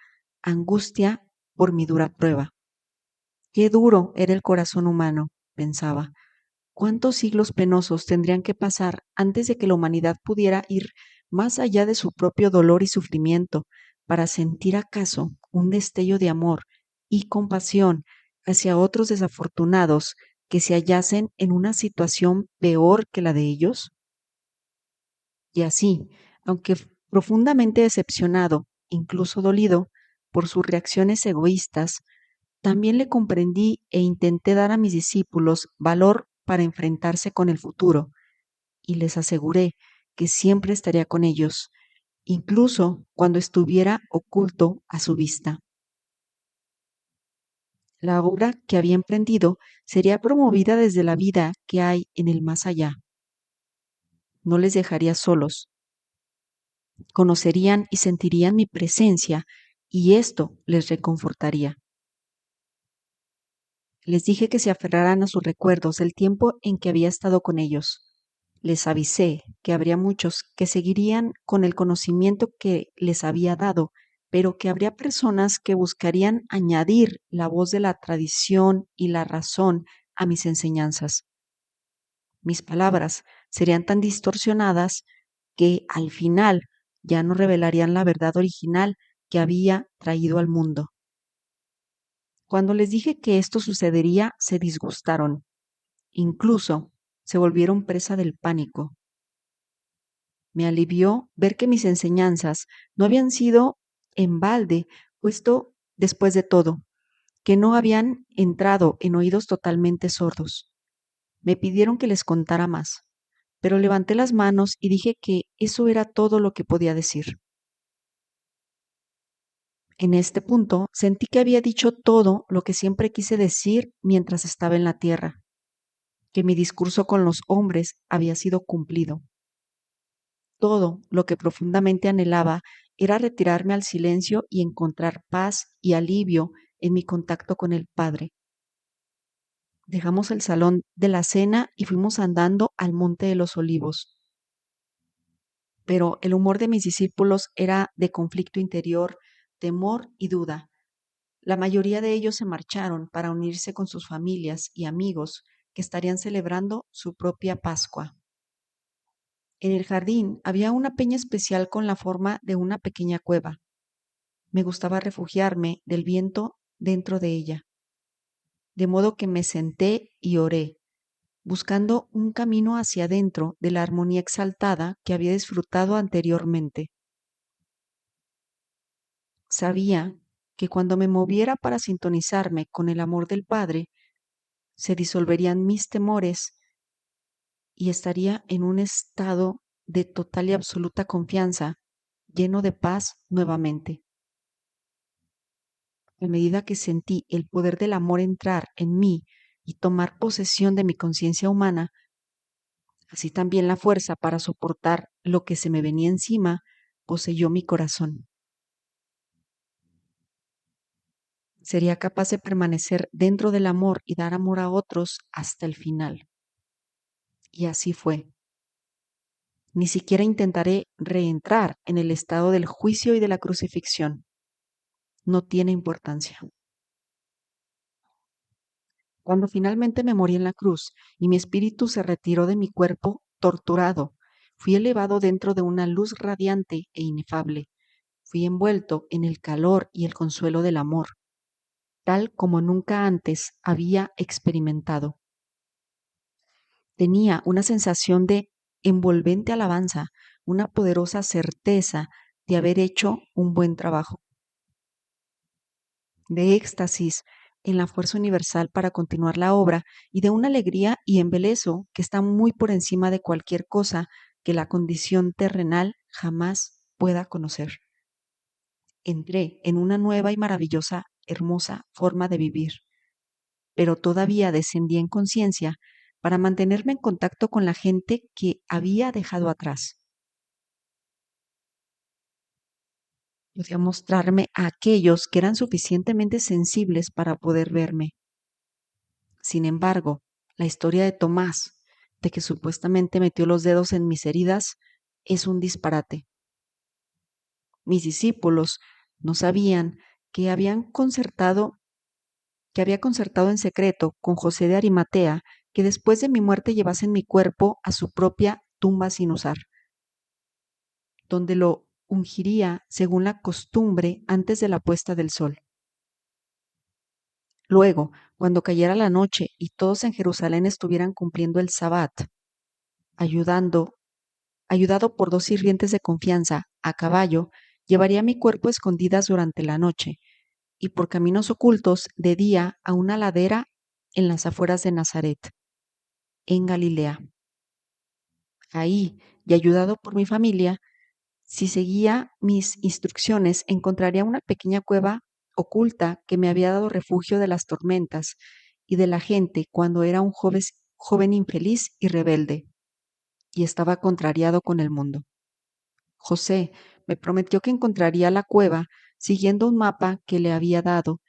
angustia por mi dura prueba. Qué duro era el corazón humano, pensaba. ¿Cuántos siglos penosos tendrían que pasar antes de que la humanidad pudiera ir más allá de su propio dolor y sufrimiento para sentir acaso un destello de amor y compasión hacia otros desafortunados que se hallasen en una situación peor que la de ellos? Y así, aunque profundamente decepcionado, incluso dolido por sus reacciones egoístas, también le comprendí e intenté dar a mis discípulos valor para enfrentarse con el futuro, y les aseguré que siempre estaría con ellos, incluso cuando estuviera oculto a su vista. La obra que había emprendido sería promovida desde la vida que hay en el más allá. No les dejaría solos. Conocerían y sentirían mi presencia, y esto les reconfortaría. Les dije que se aferraran a sus recuerdos del tiempo en que había estado con ellos. Les avisé que habría muchos que seguirían con el conocimiento que les había dado, pero que habría personas que buscarían añadir la voz de la tradición y la razón a mis enseñanzas. Mis palabras serían tan distorsionadas que al final ya no revelarían la verdad original que había traído al mundo. Cuando les dije que esto sucedería, se disgustaron. Incluso se volvieron presa del pánico. Me alivió ver que mis enseñanzas no habían sido en balde, puesto después de todo, que no habían entrado en oídos totalmente sordos. Me pidieron que les contara más, pero levanté las manos y dije que eso era todo lo que podía decir. En este punto sentí que había dicho todo lo que siempre quise decir mientras estaba en la tierra, que mi discurso con los hombres había sido cumplido. Todo lo que profundamente anhelaba era retirarme al silencio y encontrar paz y alivio en mi contacto con el Padre. Dejamos el salón de la cena y fuimos andando al Monte de los Olivos. Pero el humor de mis discípulos era de conflicto interior, temor y duda. La mayoría de ellos se marcharon para unirse con sus familias y amigos que estarían celebrando su propia Pascua. En el jardín había una peña especial con la forma de una pequeña cueva. Me gustaba refugiarme del viento dentro de ella, de modo que me senté y oré, buscando un camino hacia adentro de la armonía exaltada que había disfrutado anteriormente. Sabía que cuando me moviera para sintonizarme con el amor del Padre, se disolverían mis temores y estaría en un estado de total y absoluta confianza, lleno de paz nuevamente. A medida que sentí el poder del amor entrar en mí y tomar posesión de mi conciencia humana, así también la fuerza para soportar lo que se me venía encima poseyó mi corazón. Sería capaz de permanecer dentro del amor y dar amor a otros hasta el final. Y así fue. Ni siquiera intentaré reentrar en el estado del juicio y de la crucifixión. No tiene importancia. Cuando finalmente me morí en la cruz y mi espíritu se retiró de mi cuerpo torturado, fui elevado dentro de una luz radiante e inefable. Fui envuelto en el calor y el consuelo del amor, tal como nunca antes había experimentado. Tenía una sensación de envolvente alabanza, una poderosa certeza de haber hecho un buen trabajo, de éxtasis en la fuerza universal para continuar la obra y de una alegría y embelezo que está muy por encima de cualquier cosa que la condición terrenal jamás pueda conocer. Entré en una nueva y maravillosa, hermosa forma de vivir, pero todavía descendí en conciencia para mantenerme en contacto con la gente que había dejado atrás. Podía mostrarme a aquellos que eran suficientemente sensibles para poder verme. Sin embargo, la historia de Tomás, de que supuestamente metió los dedos en mis heridas, es un disparate. Mis discípulos no sabían que que había concertado en secreto con José de Arimatea que después de mi muerte llevasen mi cuerpo a su propia tumba sin usar, donde lo ungiría según la costumbre antes de la puesta del sol. Luego, cuando cayera la noche y todos en Jerusalén estuvieran cumpliendo el sabbat, ayudando, ayudado por dos sirvientes de confianza a caballo, llevaría mi cuerpo a escondidas durante la noche y por caminos ocultos de día a una ladera en las afueras de Nazaret, en Galilea. Ahí, y ayudado por mi familia, si seguía mis instrucciones, encontraría una pequeña cueva oculta que me había dado refugio de las tormentas y de la gente cuando era un joven infeliz y rebelde, y estaba contrariado con el mundo. José me prometió que encontraría la cueva siguiendo un mapa que le había dado,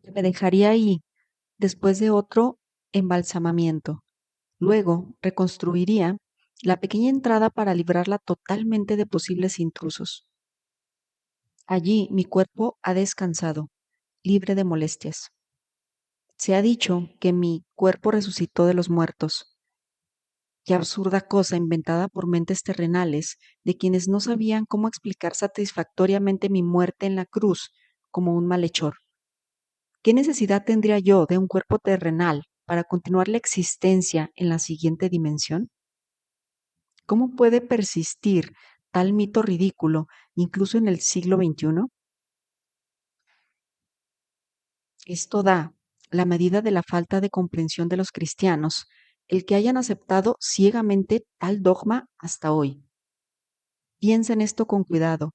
que me dejaría ahí después de otro embalsamamiento. Luego reconstruiría la pequeña entrada para librarla totalmente de posibles intrusos. Allí mi cuerpo ha descansado, libre de molestias. Se ha dicho que mi cuerpo resucitó de los muertos. Qué absurda cosa inventada por mentes terrenales de quienes no sabían cómo explicar satisfactoriamente mi muerte en la cruz como un malhechor. ¿Qué necesidad tendría yo de un cuerpo terrenal para continuar la existencia en la siguiente dimensión? ¿Cómo puede persistir tal mito ridículo incluso en el siglo XXI? Esto da la medida de la falta de comprensión de los cristianos, el que hayan aceptado ciegamente tal dogma hasta hoy. Piensa en esto con cuidado.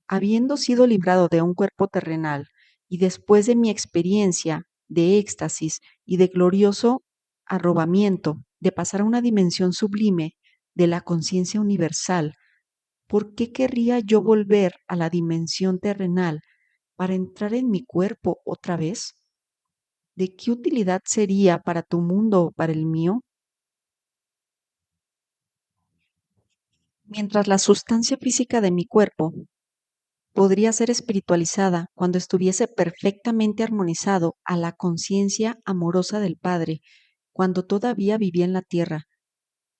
Habiendo sido librado de un cuerpo terrenal y después de mi experiencia de éxtasis y de glorioso arrobamiento, de pasar a una dimensión sublime de la conciencia universal, ¿por qué querría yo volver a la dimensión terrenal para entrar en mi cuerpo otra vez? ¿De qué utilidad sería para tu mundo o para el mío? Mientras la sustancia física de mi cuerpo podría ser espiritualizada cuando estuviese perfectamente armonizado a la conciencia amorosa del Padre, cuando todavía vivía en la tierra,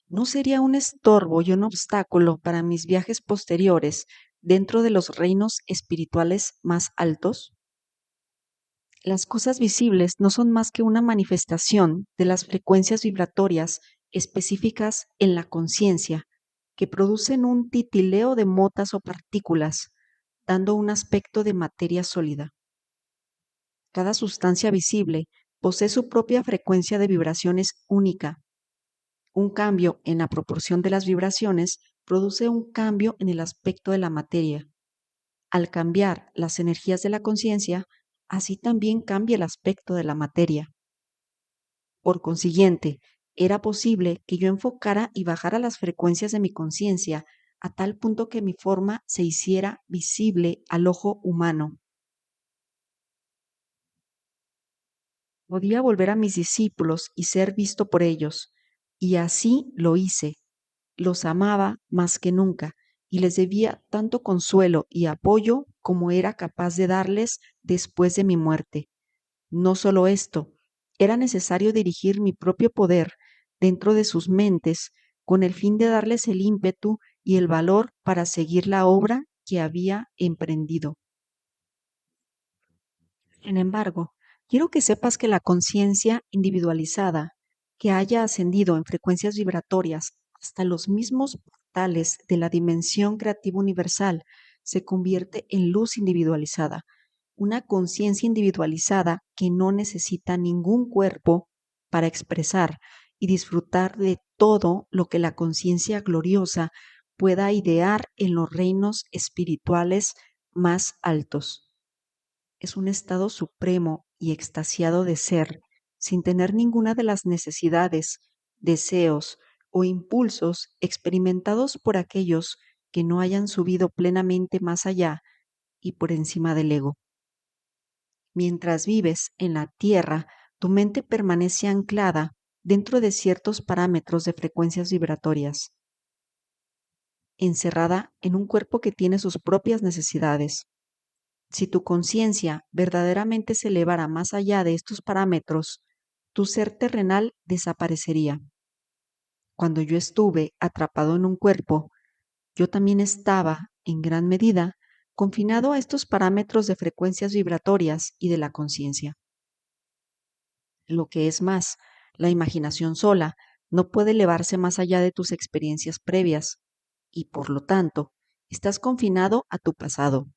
¿no sería un estorbo y un obstáculo para mis viajes posteriores dentro de los reinos espirituales más altos? Las cosas visibles no son más que una manifestación de las frecuencias vibratorias específicas en la conciencia que producen un titileo de motas o partículas, dando un aspecto de materia sólida. Cada sustancia visible posee su propia frecuencia de vibraciones única. Un cambio en la proporción de las vibraciones produce un cambio en el aspecto de la materia. Al cambiar las energías de la conciencia, así también cambia el aspecto de la materia. Por consiguiente, era posible que yo enfocara y bajara las frecuencias de mi conciencia a tal punto que mi forma se hiciera visible al ojo humano. Podía volver a mis discípulos y ser visto por ellos, y así lo hice. Los amaba más que nunca y les debía tanto consuelo y apoyo como era capaz de darles después de mi muerte. No solo esto, era necesario dirigir mi propio poder dentro de sus mentes con el fin de darles el ímpetu y el valor para seguir la obra que había emprendido. Sin embargo, quiero que sepas que la conciencia individualizada, que haya ascendido en frecuencias vibratorias hasta los mismos portales de la dimensión creativa universal, se convierte en luz individualizada, una conciencia individualizada que no necesita ningún cuerpo para expresar y disfrutar de todo lo que la conciencia gloriosa pueda idear en los reinos espirituales más altos. Es un estado supremo y extasiado de ser, sin tener ninguna de las necesidades, deseos o impulsos experimentados por aquellos que no hayan subido plenamente más allá y por encima del ego. Mientras vives en la tierra, tu mente permanece anclada dentro de ciertos parámetros de frecuencias vibratorias, encerrada en un cuerpo que tiene sus propias necesidades. Si tu conciencia verdaderamente se elevara más allá de estos parámetros, tu ser terrenal desaparecería. Cuando yo estuve atrapado en un cuerpo, yo también estaba, en gran medida, confinado a estos parámetros de frecuencias vibratorias y de la conciencia. Lo que es más, la imaginación sola no puede elevarse más allá de tus experiencias previas y, por lo tanto, estás confinado a tu pasado,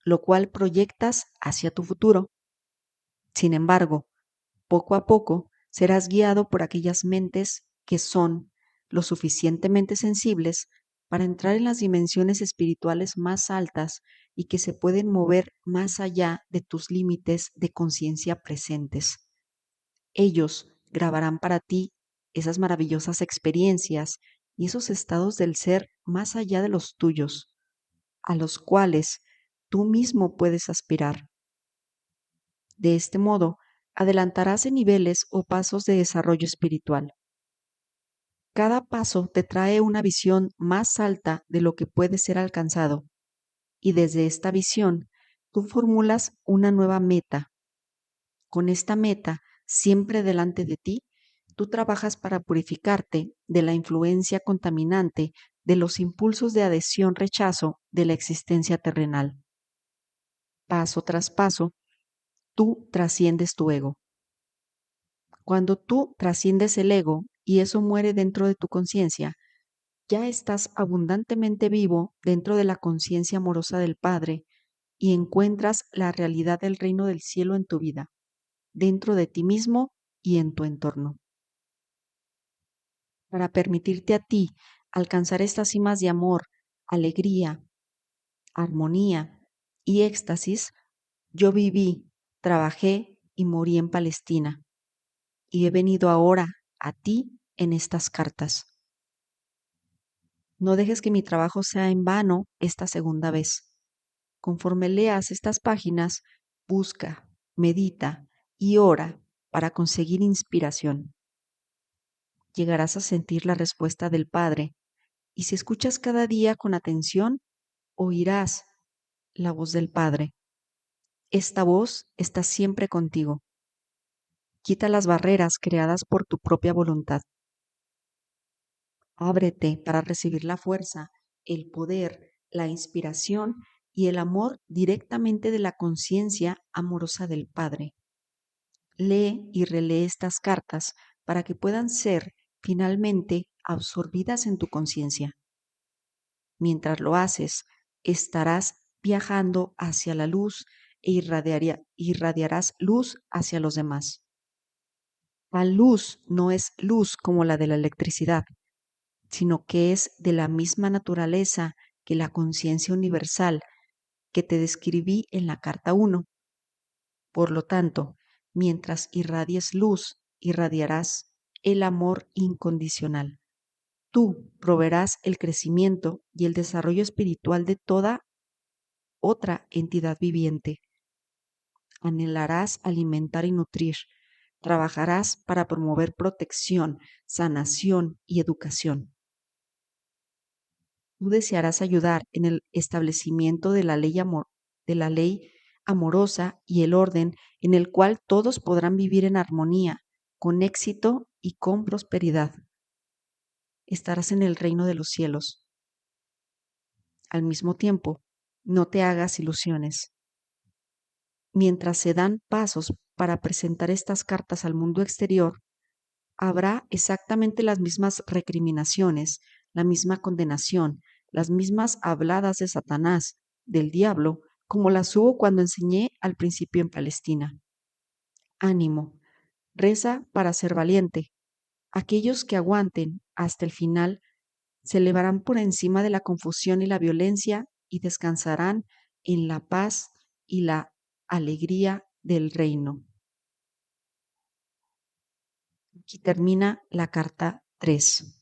lo cual proyectas hacia tu futuro. Sin embargo, poco a poco serás guiado por aquellas mentes que son lo suficientemente sensibles para entrar en las dimensiones espirituales más altas y que se pueden mover más allá de tus límites de conciencia presentes. Ellos grabarán para ti esas maravillosas experiencias y esos estados del ser más allá de los tuyos, a los cuales tú mismo puedes aspirar. De este modo, adelantarás en niveles o pasos de desarrollo espiritual. Cada paso te trae una visión más alta de lo que puede ser alcanzado, y desde esta visión tú formulas una nueva meta. Con esta meta siempre delante de ti, tú trabajas para purificarte de la influencia contaminante de los impulsos de adhesión-rechazo de la existencia terrenal. Paso tras paso, tú trasciendes tu ego. Cuando tú trasciendes el ego y eso muere dentro de tu conciencia, ya estás abundantemente vivo dentro de la conciencia amorosa del Padre y encuentras la realidad del reino del cielo en tu vida. dentro de ti mismo y en tu entorno. Para permitirte a ti alcanzar estas cimas de amor, alegría, armonía y éxtasis, yo viví, trabajé y morí en Palestina y he venido ahora a ti en estas cartas. No dejes que mi trabajo sea en vano esta segunda vez. Conforme leas estas páginas, busca, medita y ora para conseguir inspiración. Llegarás a sentir la respuesta del Padre y si escuchas cada día con atención, oirás la voz del Padre. Esta voz está siempre contigo. Quita las barreras creadas por tu propia voluntad. Ábrete para recibir la fuerza, el poder, la inspiración y el amor directamente de la conciencia amorosa del Padre. Lee y relee estas cartas para que puedan ser finalmente absorbidas en tu conciencia. Mientras lo haces, estarás viajando hacia la luz e irradiarás luz hacia los demás. La luz no es luz como la de la electricidad, sino que es de la misma naturaleza que la conciencia universal que te describí en la carta 1. Por lo tanto, mientras irradies luz, irradiarás el amor incondicional. Tú proveerás el crecimiento y el desarrollo espiritual de toda otra entidad viviente. Anhelarás alimentar y nutrir. Trabajarás para promover protección, sanación y educación. Tú desearás ayudar en el establecimiento de la ley amorosa y el orden en el cual todos podrán vivir en armonía, con éxito y con prosperidad. Estarás en el reino de los cielos. Al mismo tiempo, no te hagas ilusiones. Mientras se dan pasos para presentar estas cartas al mundo exterior, habrá exactamente las mismas recriminaciones, la misma condenación, las mismas habladas de Satanás, del diablo, como las hubo cuando enseñé al principio en Palestina. Ánimo, reza para ser valiente. Aquellos que aguanten hasta el final se elevarán por encima de la confusión y la violencia y descansarán en la paz y la alegría del reino. Aquí termina la carta 3.